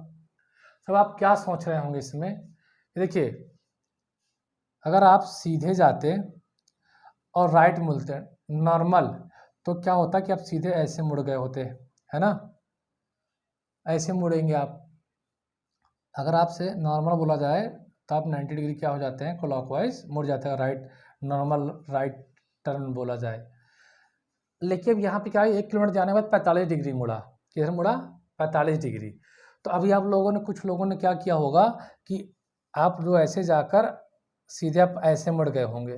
तब आप क्या सोच रहे होंगे इसमें, देखिए अगर आप सीधे जाते और राइट मुड़ते नॉर्मल, तो क्या होता कि आप सीधे ऐसे मुड़ गए होते, है ना, ऐसे मुड़ेंगे आप। अगर आपसे नॉर्मल बोला जाए तो आप 90 डिग्री क्या हो जाते हैं, क्लॉकवाइज मुड़ जाते हैं, राइट नॉर्मल राइट टर्न बोला जाए। लेकिन अब यहाँ पे क्या है, 1 किलोमीटर जाने के बाद 45 डिग्री मुड़ा, किधर मुड़ा, 45 डिग्री। तो अभी आप लोगों ने, कुछ लोगों ने क्या किया होगा कि आप जो ऐसे जाकर सीधे आप ऐसे मुड़ गए होंगे।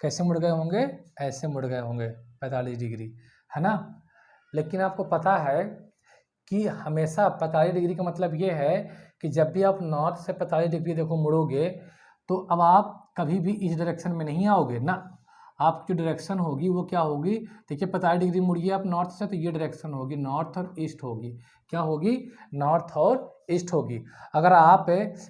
कैसे मुड़ गए होंगे, ऐसे मुड़ गए होंगे 45 डिग्री, है ना। लेकिन आपको पता है कि हमेशा 45 डिग्री का मतलब ये है कि जब भी आप नॉर्थ से 45 डिग्री देखो मुड़ोगे, तो अब आप कभी भी इस डायरेक्शन में नहीं आओगे ना। आपकी जो डायरेक्शन होगी वो क्या होगी, देखिए 45 डिग्री मुड़िए आप नॉर्थ से, तो ये डायरेक्शन होगी नॉर्थ और ईस्ट होगी। क्या होगी, नॉर्थ और ईस्ट होगी। अगर आप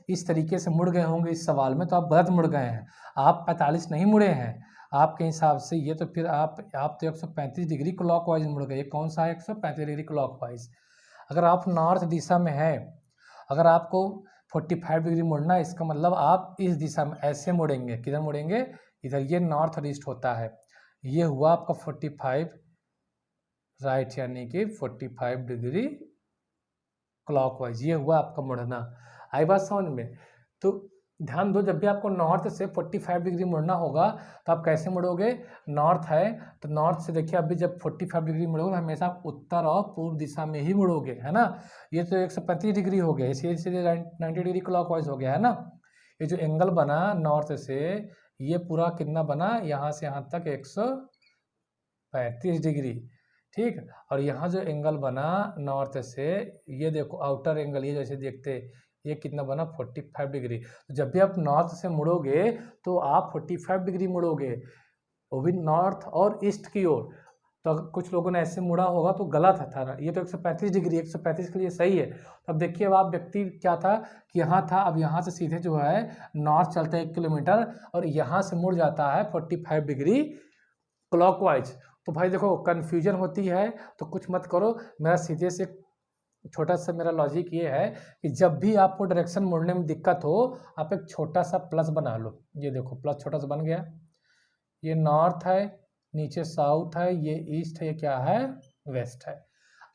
इस तरीके से मुड़ गए होंगे इस सवाल में, तो आप गलत मुड़ गए हैं, आप 45 नहीं मुड़े हैं आपके हिसाब से। ये तो फिर आप तो 135 डिग्री क्लॉकवाइज मुड़ गए। कौन सा है 135 डिग्री क्लॉकवाइज। अगर आप नॉर्थ दिशा में हैं, अगर आपको 45 डिग्री मुड़ना है, इसका मतलब आप इस दिशा में ऐसे मुड़ेंगे। किधर मुड़ेंगे, इधर, ये नॉर्थ और ईस्ट होता है। ये हुआ आपका 45 राइट, यानी कि 45 डिग्री क्लॉकवाइज, ये हुआ आपका मुड़ना। आई बात समझ में। तो ध्यान दो, जब भी आपको नॉर्थ से 45 डिग्री मुड़ना होगा तो आप कैसे मुड़ोगे, नॉर्थ है तो नॉर्थ से देखिए अभी जब 45 डिग्री मुड़ोगे तो हमेशा उत्तर और पूर्व दिशा में ही मुड़ोगे, है ना। ये तो 135 डिग्री हो गया, इसीलिए सीधे 90 डिग्री क्लॉकवाइज हो गया, है ना। ये जो एंगल बना नॉर्थ से, ये पूरा कितना बना, यहाँ से यहाँ तक 135 डिग्री, ठीक। और यहाँ जो एंगल बना नॉर्थ से, ये देखो आउटर एंगल, ये जैसे देखते ये कितना बना 45 डिग्री। तो जब भी आप नॉर्थ से मुड़ोगे तो आप 45 डिग्री मुड़ोगे, वो भी नॉर्थ और ईस्ट की ओर। तो अगर कुछ लोगों ने ऐसे मुड़ा होगा तो गलत था ना, ये तो 135 डिग्री, 135 के लिए सही है। तो अब देखिए अब आप व्यक्ति क्या था कि यहाँ था, अब यहाँ से सीधे जो है नॉर्थ चलता है 1 किलोमीटर और यहाँ से मुड़ जाता है 45 डिग्री क्लॉकवाइज। तो भाई देखो कन्फ्यूजन होती है तो कुछ मत करो, मेरा सीधे से छोटा सा मेरा लॉजिक ये है कि जब भी आपको डायरेक्शन मुड़ने में दिक्कत हो, आप एक छोटा सा प्लस बना लो। ये देखो प्लस छोटा सा बन गया, ये नॉर्थ है, नीचे साउथ है, ये ईस्ट है, ये क्या है, वेस्ट है।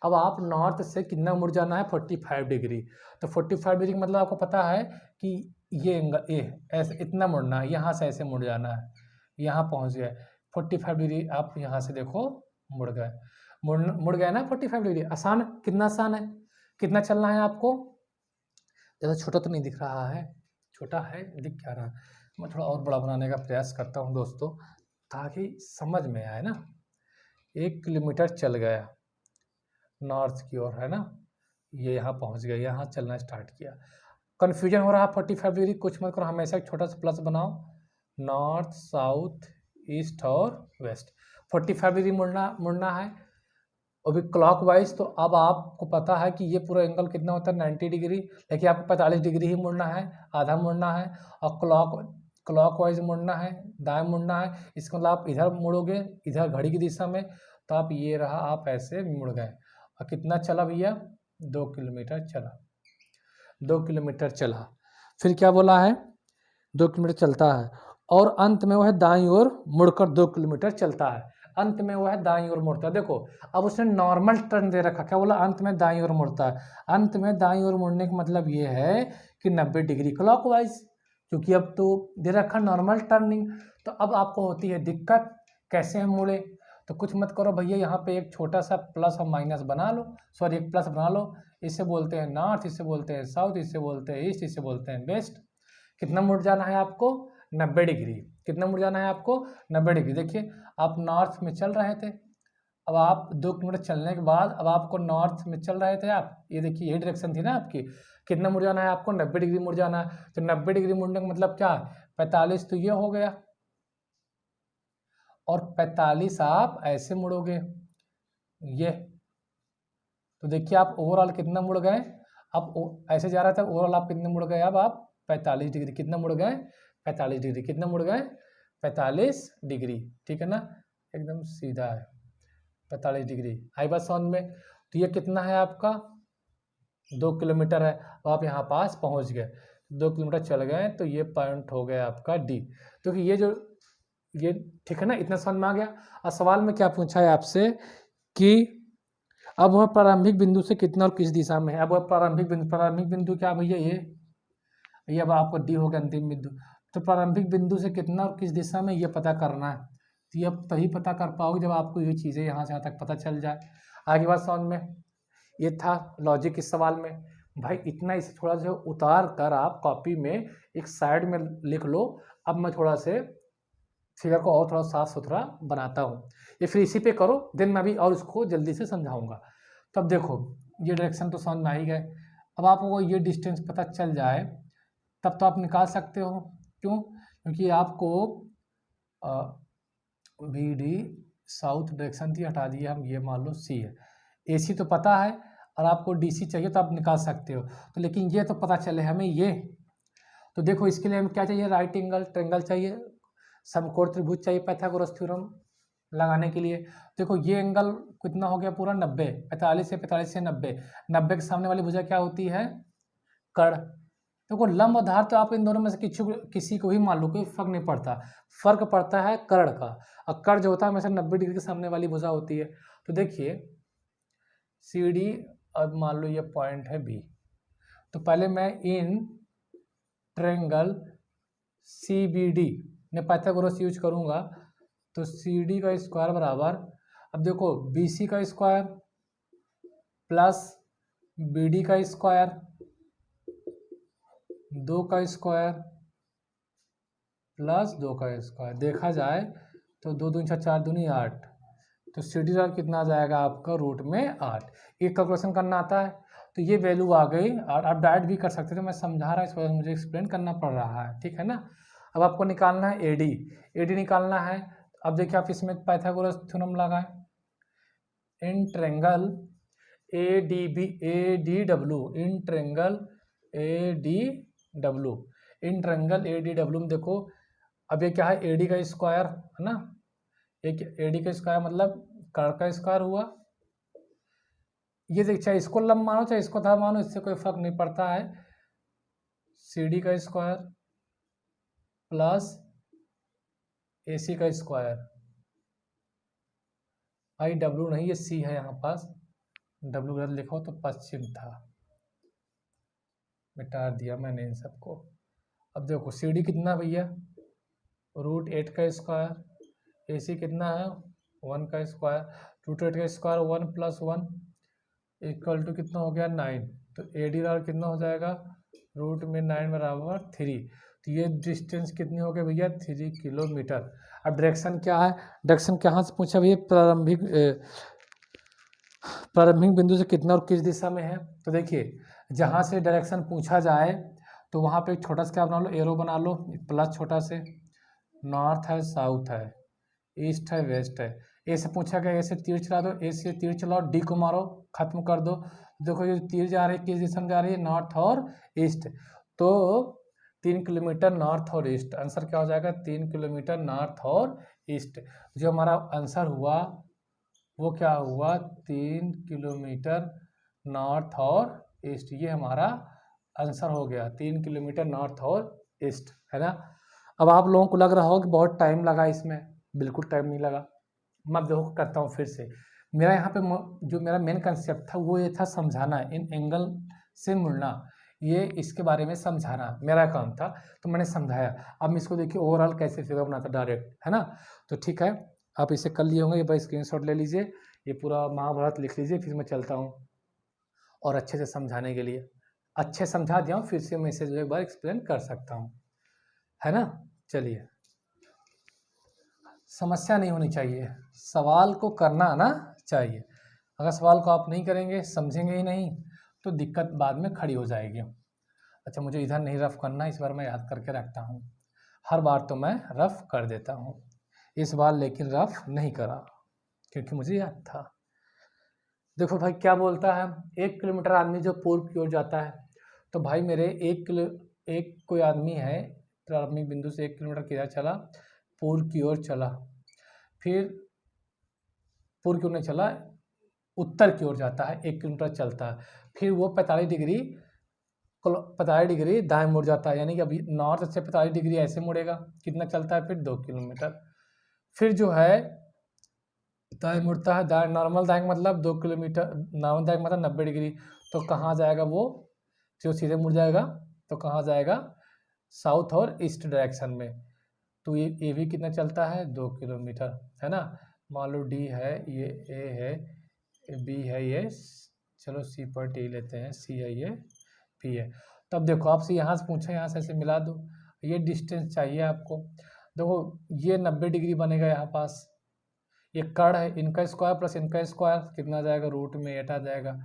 अब आप नॉर्थ से कितना मुड़ जाना है, 45 डिग्री। तो 45 डिग्री मतलब आपको पता है कि ये एंगल ए ऐसे इतना मुड़ना है, यहाँ से ऐसे मुड़ जाना है, यहाँ पहुँच गए 45 डिग्री। आप यहाँ से देखो मुड़ गए, मुड़ गए ना 45 डिग्री। आसान, कितना आसान है, कितना चलना है आपको। ज़्यादा छोटा तो नहीं दिख रहा है, छोटा है, दिख क्या रहा है। मैं थोड़ा और बड़ा बनाने का प्रयास करता हूँ दोस्तों, ताकि समझ में आए ना। 1 किलोमीटर चल गया नॉर्थ की ओर, है ना, ये यहाँ पहुँच गया, यहाँ चलना स्टार्ट किया। कन्फ्यूजन हो रहा है 45 डिग्री, कुछ मत करो, हमेशा एक छोटा सा प्लस बनाओ, नॉर्थ साउथ ईस्ट और वेस्ट। 45 डिग्री मुड़ना है और भी क्लॉकवाइज। तो अब आपको पता है कि ये पूरा एंगल कितना होता है 90 डिग्री, लेकिन आपको 45 डिग्री ही मुड़ना है, आधा मुड़ना है। और क्लॉकवाइज मुड़ना है, दाएं मुड़ना है। इसका मतलब आप इधर मुड़ोगे, इधर घड़ी की दिशा में, तो आप ये रहा, आप ऐसे मुड़ गए। और कितना चला भैया, 2 किलोमीटर चला, 2 किलोमीटर चला। फिर क्या बोला है, 2 किलोमीटर चलता है और अंत में वह दाईं ओर मुड़कर 2 किलोमीटर चलता है। अंत में वह दाईं ओर मुड़ता है। देखो अब उसने नॉर्मल टर्न दे रखा, क्या बोला, अंत में दाईं ओर मुड़ता है। अंत में दाईं ओर मुड़ने का मतलब ये है कि 90 डिग्री क्लॉकवाइज, क्योंकि अब तो दे रखा नॉर्मल टर्निंग। तो अब आपको होती है दिक्कत, कैसे हम मुड़े। तो कुछ मत करो भैया, यहाँ पे एक छोटा सा प्लस और माइनस बना लो, सॉरी एक प्लस बना लो। इसे बोलते हैं नॉर्थ, इसे बोलते हैं साउथ, इसे बोलते हैं ईस्ट, इसे बोलते हैं वेस्ट। कितना मुड़ जाना है आपको, 90 डिग्री। कितना मुड़ जाना है आपको, 90 डिग्री। देखिए आप नॉर्थ में चल रहे थे, अब आप 2 किलोमीटर चलने के बाद अब आपको नॉर्थ में चल रहे थे आप, ये देखिए यही डायरेक्शन थी ना आपकी। कितना मुड़ जाना है आपको, 90 डिग्री मुड़ जाना है। तो 90 डिग्री मुड़ने का मतलब क्या है, 45 तो ये हो गया, और 45 आप ऐसे मुड़ोगे, ये। तो देखिए आप ओवरऑल कितना मुड़ गए, अब ऐसे जा रहा था, ओवरऑल आप कितने मुड़ गए, अब आप 45 डिग्री। कितना मुड़ गए, 45 डिग्री। कितना मुड़ गए, 45 डिग्री, ठीक है ना, एकदम सीधा है 45 डिग्री। आई बात समझ में। तो ये कितना है आपका, 2 किलोमीटर है। अब आप यहाँ पास पहुँच गए, 2 किलोमीटर चल गए, तो ये पॉइंट हो गया आपका डी। क्योंकि ये जो ये ठीक है ना, इतना समझ में आ गया। और सवाल में क्या पूछा है आपसे कि अब वह प्रारंभिक बिंदु से कितना और किस दिशा में है। अब वह प्रारंभिक बिंदु क्या भैया, ये अब आपको डी हो गया अंतिम बिंदु। तो प्रारंभिक बिंदु से कितना और किस दिशा में, ये पता करना है। तो ये अब तभी पता कर पाओगे जब आपको ये चीज़ें यहाँ से यहाँ तक पता चल जाए। आगे बात समझ में। ये था लॉजिक इस सवाल में। भाई इतना इसे थोड़ा सा उतार कर आप कॉपी में एक साइड में लिख लो। अब मैं थोड़ा से फिगर को और थोड़ा साफ सुथरा बनाता हूँ, ये फिर इसी पे करो, देन मैं भी और इसको जल्दी से समझाऊंगा। तब देखो ये डायरेक्शन तो समझ में आ ही गए। अब आपको ये डिस्टेंस पता चल जाए तब तो आप निकाल सकते हो। क्यों, क्योंकि आपको बी डी साउथ डायरेक्शन थी, हटा दिया हम, ये मान लो सी है। ए सी तो पता है और आपको डी सी चाहिए तो आप निकाल सकते हो। तो लेकिन ये तो पता चले हमें ये। तो देखो इसके लिए हमें क्या चाहिए, राइट एंगल ट्रायंगल चाहिए, समकोण त्रिभुज चाहिए पाइथागोरस थ्योरम लगाने के लिए। देखो ये एंगल कितना हो गया पूरा 90, 45 से 90, 90 के सामने वाली भुजा क्या होती है, कर्ण। देखो लंब आधार तो आप इन दोनों में से किसी को भी मान लो, कोई फर्क नहीं पड़ता, फर्क पड़ता है कर्ण का। और कर्ण जो होता है हमेशा 90 डिग्री के सामने वाली भुजा होती है। तो देखिए सी डी, अब मान लो ये पॉइंट है बी, तो पहले मैं इन ट्रायंगल CBD में पाइथागोरस यूज करूँगा, तो CD का स्क्वायर बराबर, अब देखो BC का स्क्वायर प्लस BD का स्क्वायर 2 का स्क्वायर प्लस 2 का स्क्वायर, देखा जाए तो 2 दूनी 6 4 दूनी 8, तो CD का कितना आ जाएगा आपका रूट में 8। एक कैलकुलेशन करना आता है तो ये वैल्यू आ गई, और आप डायरेक्ट भी कर सकते थे, मैं समझा रहा इस वजह से मुझे एक्सप्लेन करना पड़ रहा है, ठीक है ना। अब आपको निकालना है AD निकालना है। अब देखिए आप इसमें पाइथागोरस थ्योरम लगाएं, in triangle ADW, in triangle ADW में देखो, अब ये क्या है, AD का स्क्वायर है ना, एक AD का स्क्वायर मतलब कर्व का स्क्वायर हुआ। ये देख, चाहे इसको लंब मानो चाहे इसको था मानो, इससे कोई फर्क नहीं पड़ता है। CD का स्क्वायर प्लस AC का स्क्वायर, IW नहीं, ये C है यहाँ पास, W गलत लिखो तो पश्चिम था, मिटा दिया मैंने इन सबको। अब देखो CD कितना भैया, √8 का स्क्वायर, AC कितना है 1 का स्क्वायर, √8 का स्क्वायर 1 + 1 इक्वल टू कितना हो गया 9, तो AD बराबर कितना हो जाएगा, रूट में 9 बराबर 3, तो ये डिस्टेंस कितनी हो गई भैया 3 किलोमीटर। अब डायरेक्शन क्या है, डायरेक्शन कहाँ से पूछा भैया, प्रारंभिक बिंदु से कितना और किस दिशा में है। तो देखिए जहाँ से डायरेक्शन पूछा जाए तो वहाँ पे एक छोटा सा क्या बना लो, एरो बना लो प्लस छोटा से, नॉर्थ है साउथ है ईस्ट है वेस्ट है। ए से पूछा गया, ए से तीर चला दो, ए से तीर चलाओ, डी को मारो खत्म कर दो। देखो ये तीर जा रही है किस दिशा में जा रही है, नॉर्थ और ईस्ट, तो 3 किलोमीटर नॉर्थ और ईस्ट, आंसर क्या हो जाएगा 3 किलोमीटर नॉर्थ और ईस्ट। जो हमारा आंसर हुआ वो क्या हुआ 3 किलोमीटर नॉर्थ और ईस्ट, ये हमारा आंसर हो गया 3 किलोमीटर नॉर्थ और ईस्ट, है ना। अब आप लोगों को लग रहा हो कि बहुत टाइम लगा इसमें, बिल्कुल टाइम नहीं लगा। मैं देखो करता हूँ फिर से, मेरा यहाँ पे जो मेरा मेन कंसेप्ट था वो ये था समझाना, इन एंगल से मुड़ना, ये इसके बारे में समझाना मेरा काम था, तो मैंने समझाया। अब मैं इसको देखिए ओवरऑल कैसे फिगर बनाता डायरेक्ट, है ना। तो ठीक है, आप इसे कर लिए होंगे, ये बार स्क्रीनशॉट ले लीजिए, ये पूरा महाभारत लिख लीजिए, फिर मैं चलता हूँ और अच्छे से समझाने के लिए। अच्छे समझा दिया हूँ, फिर से मैं इसे जो एक बार एक्सप्लेन कर सकता हूँ, है ना। चलिए, समस्या नहीं होनी चाहिए, सवाल को करना आना चाहिए। अगर सवाल को आप नहीं करेंगे, समझेंगे ही नहीं, तो दिक्कत बाद में खड़ी हो जाएगी। अच्छा, मुझे इधर नहीं रफ करना, इस बार मैं याद करके रखता हूँ, हर बार तो मैं रफ कर देता हूँ, इस बार लेकिन रफ नहीं करा क्योंकि मुझे याद था। देखो भाई क्या बोलता है, 1 किलोमीटर आदमी जो पूर्व की ओर जाता है, तो भाई मेरे एक कोई आदमी है प्रारंभिक बिंदु से 1 किलोमीटर किधर चला, पूर्व की ओर चला, फिर पूर्व की ओर नहीं चला, उत्तर की ओर जाता है, 1 किलोमीटर चलता है, फिर वो 45 डिग्री दाएं मुड़ जाता है, यानी कि अभी नॉर्थ से 45 डिग्री ऐसे मुड़ेगा, कितना चलता है फिर 2 किलोमीटर, फिर जो है दाएं मुड़ता है, दाएं नॉर्मल दाएं मतलब 2 किलोमीटर, नॉर्मल दाएं मतलब 90 डिग्री, तो कहाँ जाएगा वो, जो सीधे मुड़ जाएगा तो कहाँ जाएगा, साउथ और ईस्ट डायरेक्शन में। तो ये भी कितना चलता है 2 किलोमीटर, है ना। मान लो डी है, ये ए है, बी है, ये चलो सी पर टी लेते हैं, सी है, ये पी है। तब देखो आपसे यहाँ से पूछा, यहाँ से ऐसे मिला दो, ये डिस्टेंस चाहिए आपको। देखो ये 90 डिग्री बनेगा, यहाँ पास ये कर्ण है, इनका स्क्वायर प्लस इनका स्क्वायर कितना जाएगा, रूट में 8 आ जाएगा।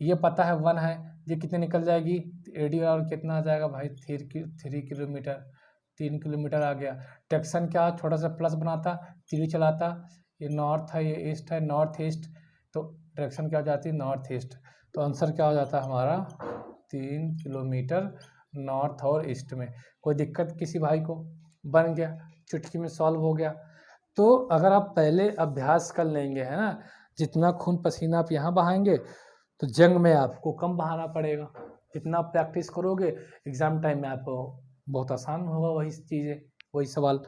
ये पता है 1 है, ये कितने निकल जाएगी, एडी और कितना आ जाएगा भाई 3 किलोमीटर, 3 किलोमीटर आ गया। डायरेक्शन क्या, छोटा सा प्लस बनाता, तीर चलाता, ये नॉर्थ है, ये ईस्ट है, नॉर्थ ईस्ट, तो डायरेक्शन क्या हो जाती है नॉर्थ ईस्ट, तो आंसर क्या हो जाता है हमारा 3 किलोमीटर नॉर्थ और ईस्ट में। कोई दिक्कत किसी भाई को, बन गया, चुटकी में सॉल्व हो गया। तो अगर आप पहले अभ्यास कर लेंगे, है ना, जितना खून पसीना आप यहाँ बहाएंगे तो जंग में आपको कम बहाना पड़ेगा, जितना आप प्रैक्टिस करोगे एग्जाम टाइम में आपको बहुत आसान होगा वही चीज़ें, वही सवाल,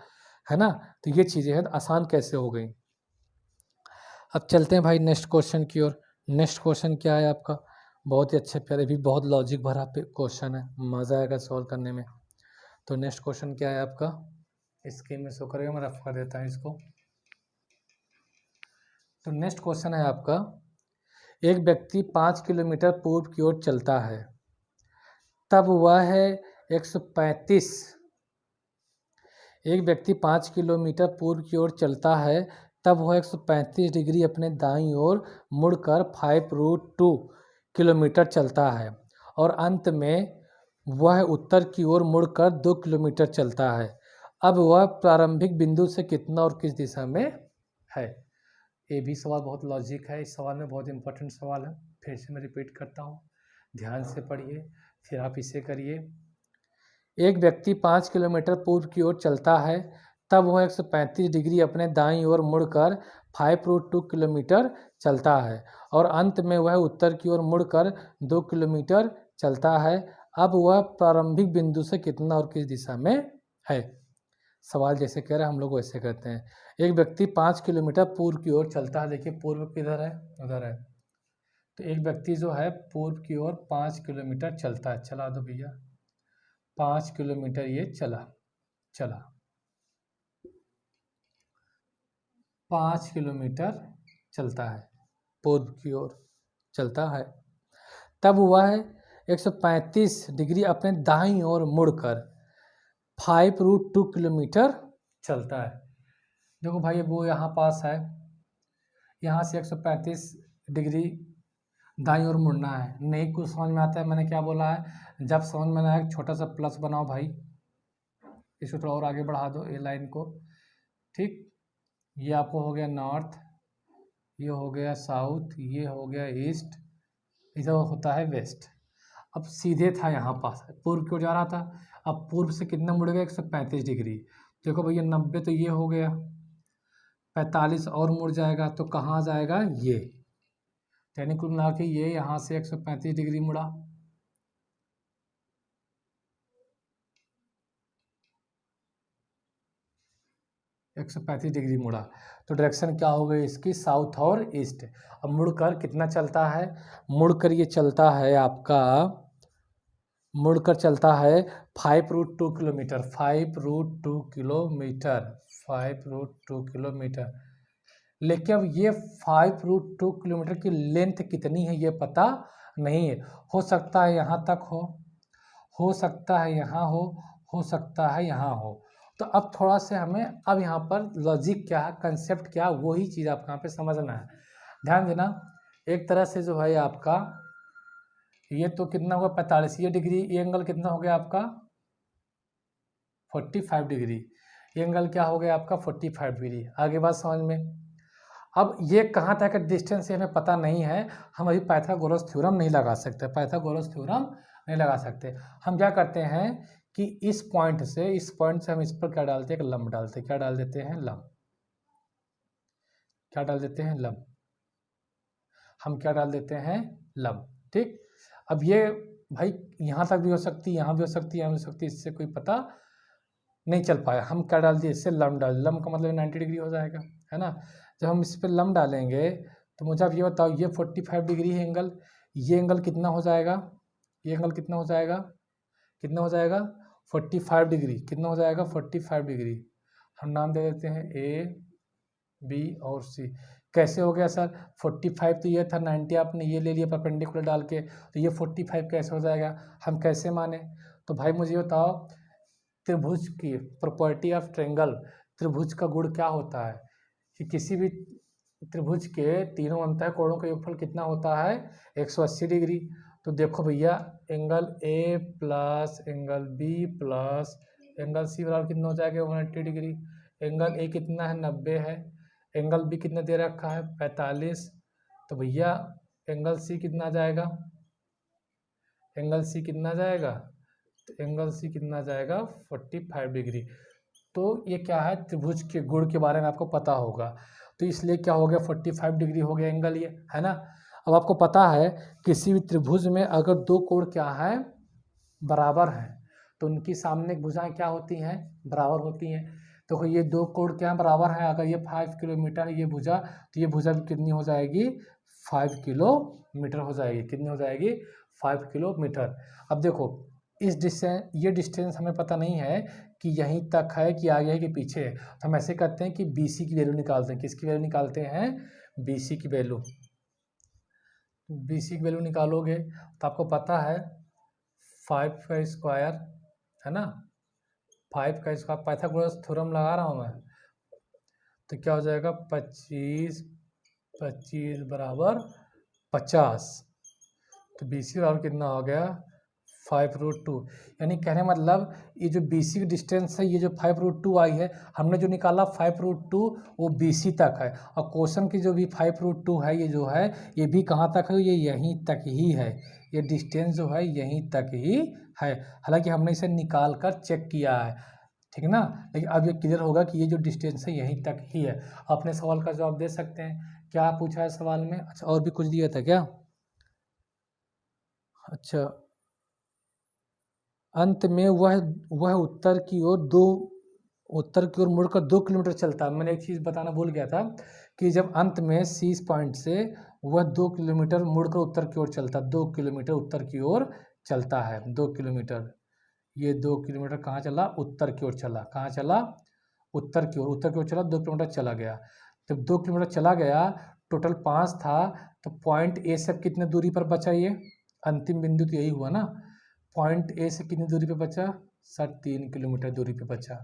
है ना। तो ये चीज़ें हैं आसान कैसे हो गई। अब चलते हैं भाई नेक्स्ट क्वेश्चन की ओर। नेक्स्ट क्वेश्चन क्या है आपका, बहुत ही अच्छे प्यारे, भी बहुत लॉजिक भरा क्वेश्चन है, मज़ा आएगा सॉल्व करने में। तो नेक्स्ट क्वेश्चन क्या है आपका, स्क्रीन में शो करेगा, मैं रफ कर देता हूँ इसको। तो नेक्स्ट क्वेश्चन है आपका, एक व्यक्ति 5 किलोमीटर पूर्व की ओर चलता है, तब वह है 135। एक व्यक्ति 5 किलोमीटर पूर्व की ओर चलता है, तब वह 135 डिग्री अपने दाईं ओर मुड़कर 5√2 किलोमीटर चलता है और अंत में वह उत्तर की ओर मुड़कर 2 किलोमीटर चलता है। अब वह प्रारंभिक बिंदु से कितना और किस दिशा में है। ये भी सवाल बहुत लॉजिक है, इस सवाल में बहुत इंपॉर्टेंट सवाल है। फिर से मैं रिपीट करता हूँ, ध्यान से पढ़िए, फिर आप इसे करिए। एक व्यक्ति 5 किलोमीटर पूर्व की ओर चलता है, तब वह 135 डिग्री अपने दाईं ओर मुड़कर 5√2 किलोमीटर चलता है और अंत में वह उत्तर की ओर मुड़कर 2 किलोमीटर चलता है। अब वह प्रारंभिक बिंदु से कितना और किस दिशा में है। सवाल जैसे कह रहे हैं हम लोग वैसे करते हैं। एक व्यक्ति 5 किलोमीटर पूर्व की ओर चलता है, देखिए पूर्व किधर है, उधर है। तो एक व्यक्ति जो है पूर्व की ओर 5 किलोमीटर चलता है, चला दो भैया, 5 किलोमीटर ये चला 5 किलोमीटर चलता है, पूर्व की ओर चलता है। तब वह 135 डिग्री अपने दाईं ओर मुड़कर 5√2 किलोमीटर चलता है। देखो भाई वो यहाँ पास है, यहाँ से 135 डिग्री दाईं ओर मुड़ना है। नहीं कुछ समझ में आता है, मैंने क्या बोला है, जब समझ में आया एक छोटा सा प्लस बनाओ भाई, इसको थोड़ा और आगे बढ़ा दो ये लाइन को, ठीक। ये आपको हो गया नॉर्थ, ये हो गया साउथ, ये हो गया ईस्ट, इधर होता है वेस्ट। अब सीधे था यहाँ पास, पूर्व की ओर जा रहा था, अब पूर्व से कितना मुड़ गया 135 डिग्री। देखो भैया 90 तो ये हो गया, 45 और मुड़ जाएगा तो कहाँ जाएगा, ये यानी कुल मिला के ये यहाँ से 135 डिग्री मुड़ा, एक 135 डिग्री मुड़ा। तो डायरेक्शन क्या हो गई इसकी, साउथ और ईस्ट। अब मुड़कर कितना चलता है, मुड़कर ये चलता है आपका, मुड़कर चलता है 5√2 किलोमीटर, 5√2 किलोमीटर, 5√2 किलोमीटर। लेकिन अब ये 5√2 किलोमीटर की लेंथ कितनी है ये पता नहीं है। हो सकता है यहाँ तक हो सकता है यहाँ हो सकता है यहाँ हो। तो अब थोड़ा से हमें अब यहाँ पर लॉजिक क्या है, कंसेप्ट क्या है, वही चीज़ आपको यहाँ पे समझना है। ध्यान देना, एक तरह से जो है आपका ये तो कितना हुआ 45, ये डिग्री, ये एंगल कितना हो गया आपका 45 डिग्री, ये एंगल क्या हो गया आपका 45 डिग्री। आगे बात समझ में। अब ये कहाँ तक का डिस्टेंस हमें पता नहीं है, हम अभी पाइथागोरस थ्योरम नहीं लगा सकते, पाइथागोरस थ्योरम नहीं लगा सकते। हम क्या करते हैं कि इस पॉइंट से हम इस पर क्या डालते हैं, एक लंब डालते हैं। क्या डाल देते हैं, लंब। क्या डाल देते हैं, लंब। हम क्या डाल देते हैं, लंब, ठीक। अब ये भाई यहाँ तक भी हो सकती है, यहाँ भी हो सकती है, यहाँ भी हो सकती है, इससे कोई पता नहीं चल पाया। हम क्या डाल दिए, इससे लंब डाल, लंब का मतलब 90 डिग्री हो जाएगा, है ना। जब हम इस पर लंब डालेंगे तो मुझे आप ये बताओ, ये 45 डिग्री है एंगल, ये एंगल कितना हो जाएगा, ये एंगल कितना हो जाएगा, कितना हो जाएगा 45 डिग्री, कितना हो जाएगा 45 डिग्री। हम नाम दे देते हैं ए बी और सी। कैसे हो गया सर, 45 तो ये था, 90 आपने ये ले लिया परपेंडिकुलर डाल के, तो ये 45 कैसे हो जाएगा, हम कैसे माने। तो भाई मुझे बताओ, त्रिभुज की प्रॉपर्टी ऑफ ट्रायंगल, त्रिभुज का गुण क्या होता है कि किसी भी त्रिभुज के तीनों अंतः कोणों का योगफल कितना होता है 180 डिग्री। तो देखो भैया angle A plus angle B plus angle C बराबर कितना हो जाएगा 180 डिग्री। एंगल ए कितना है 90 है, एंगल बी कितना दे रखा है 45। तो भैया एंगल सी कितना जाएगा, एंगल सी कितना जाएगा, तो एंगल सी कितना जाएगा 45 डिग्री। तो ये क्या है, त्रिभुज के गुण के बारे में आपको पता होगा, तो इसलिए क्या हो गया 45 डिग्री हो गया एंगल, ये है ना। अब आपको पता है किसी भी त्रिभुज में अगर दो कोण क्या है, बराबर हैं, तो उनकी सामने भुजाएं क्या होती हैं, बराबर होती हैं। देखो ये दो कोण क्या बराबर है, अगर ये 5 किलोमीटर ये भुजा, तो ये भुजा भी कितनी हो जाएगी 5 किलोमीटर हो जाएगी। कितनी हो जाएगी 5 किलोमीटर। अब देखो इस डिस्टेंस, ये डिस्टेंस हमें पता नहीं है कि यहीं तक है कि आगे है कि पीछे है, तो हम ऐसे करते हैं कि BC की वैल्यू निकालते हैं। किसकी वैल्यू निकालते हैं, BC की वैल्यू। BC की वैल्यू निकालोगे तो आपको पता है 5 का स्क्वायर है ना, 5 का स्क्वायर, पाइथागोरस थ्योरम लगा रहा हूँ मैं, तो क्या हो जाएगा 25 बराबर 50। तो BC बराबर कितना हो गया 5√2। यानी कहने मतलब ये जो BC की डिस्टेंस है, ये जो 5√2 आई है, हमने जो निकाला 5√2 वो BC तक है, और क्वेश्चन की जो भी 5√2 है ये जो है ये भी कहाँ तक है, ये यहीं तक ही है। ये डिस्टेंस जो है यहीं तक ही है, हालांकि हमने इसे निकाल कर चेक किया है, ठीक है ना। लेकिन अब ये क्लियर होगा कि ये जो डिस्टेंस है यहीं तक ही है। अपने सवाल का जवाब दे सकते हैं। क्या पूछा है सवाल में? अच्छा और भी कुछ दिया था क्या? अच्छा, अंत में वह उत्तर की ओर मुड़कर 2 किलोमीटर चलता है। मैंने एक चीज़ बताना भूल गया था कि जब अंत में सी पॉइंट से वह 2 किलोमीटर मुड़कर उत्तर की ओर चलता, 2 किलोमीटर उत्तर की ओर चलता है। 2 किलोमीटर, ये 2 किलोमीटर कहाँ चला, उत्तर की ओर चला। कहाँ चला, उत्तर की ओर। उत्तर की ओर चला, 2 किलोमीटर चला गया। जब 2 किलोमीटर चला गया, टोटल 5 था, तो पॉइंट ए से कितने दूरी पर बचा, ये अंतिम बिंदु तो यही हुआ ना। पॉइंट ए से कितनी दूरी पे बचा, सर 3 किलोमीटर दूरी पे बचा,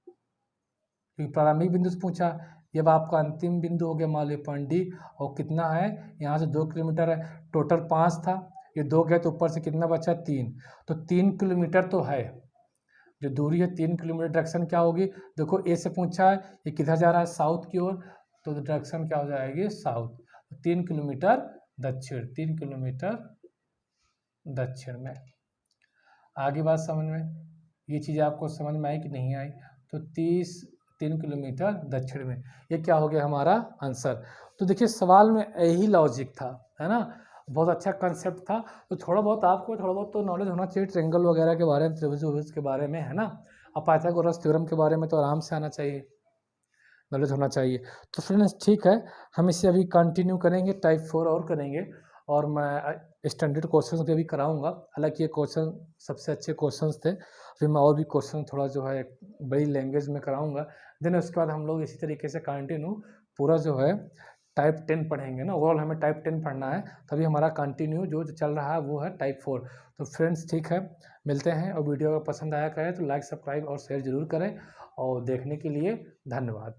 क्योंकि प्रारंभिक बिंदु से पूछा। जब आपका अंतिम बिंदु हो गया मान लो पॉइंट डी, और कितना है यहाँ से 2 किलोमीटर है, टोटल 5 था, ये 2 गए तो ऊपर से कितना बचा 3, तो 3 किलोमीटर तो है। जो दूरी है 3 किलोमीटर, डायरेक्शन क्या होगी, देखो ए से पूछा है, ये किधर जा रहा है, साउथ की ओर, तो डायरेक्शन क्या हो जाएगी, साउथ। 3 किलोमीटर दक्षिण, 3 किलोमीटर दक्षिण में। आगे बात समझ में, ये चीज़ आपको समझ में आई कि नहीं आई? तो 3 किलोमीटर दक्षिण में, ये क्या हो गया हमारा आंसर। तो देखिए सवाल में यही लॉजिक था, है ना, बहुत अच्छा कंसेप्ट था। तो थोड़ा बहुत तो नॉलेज होना चाहिए ट्रायंगल वगैरह के बारे में, त्रिभुज के बारे में, है ना। अब पाइथागोरस थ्योरम के बारे में तो आराम से आना चाहिए, नॉलेज होना चाहिए। तो फ्रेंड्स ठीक है, हम इसे अभी कंटिन्यू करेंगे, टाइप 4 और करेंगे, और मैं स्टैंडर्ड क्वेश्चन भी अभी कराऊंगा। हालांकि ये क्वेश्चन सबसे अच्छे क्वेश्चंस थे, फिर मैं और भी क्वेश्चन थोड़ा जो है बड़ी लैंग्वेज में कराऊंगा। देन उसके बाद हम लोग इसी तरीके से कंटिन्यू पूरा जो है टाइप 10 पढ़ेंगे ना। ओवरऑल हमें टाइप 10 पढ़ना है, तभी हमारा कंटिन्यू जो चल रहा है वो है टाइप 4। तो फ्रेंड्स ठीक है, मिलते हैं, और वीडियो अगर पसंद आया करें तो लाइक, सब्सक्राइब और शेयर जरूर करें, और देखने के लिए धन्यवाद।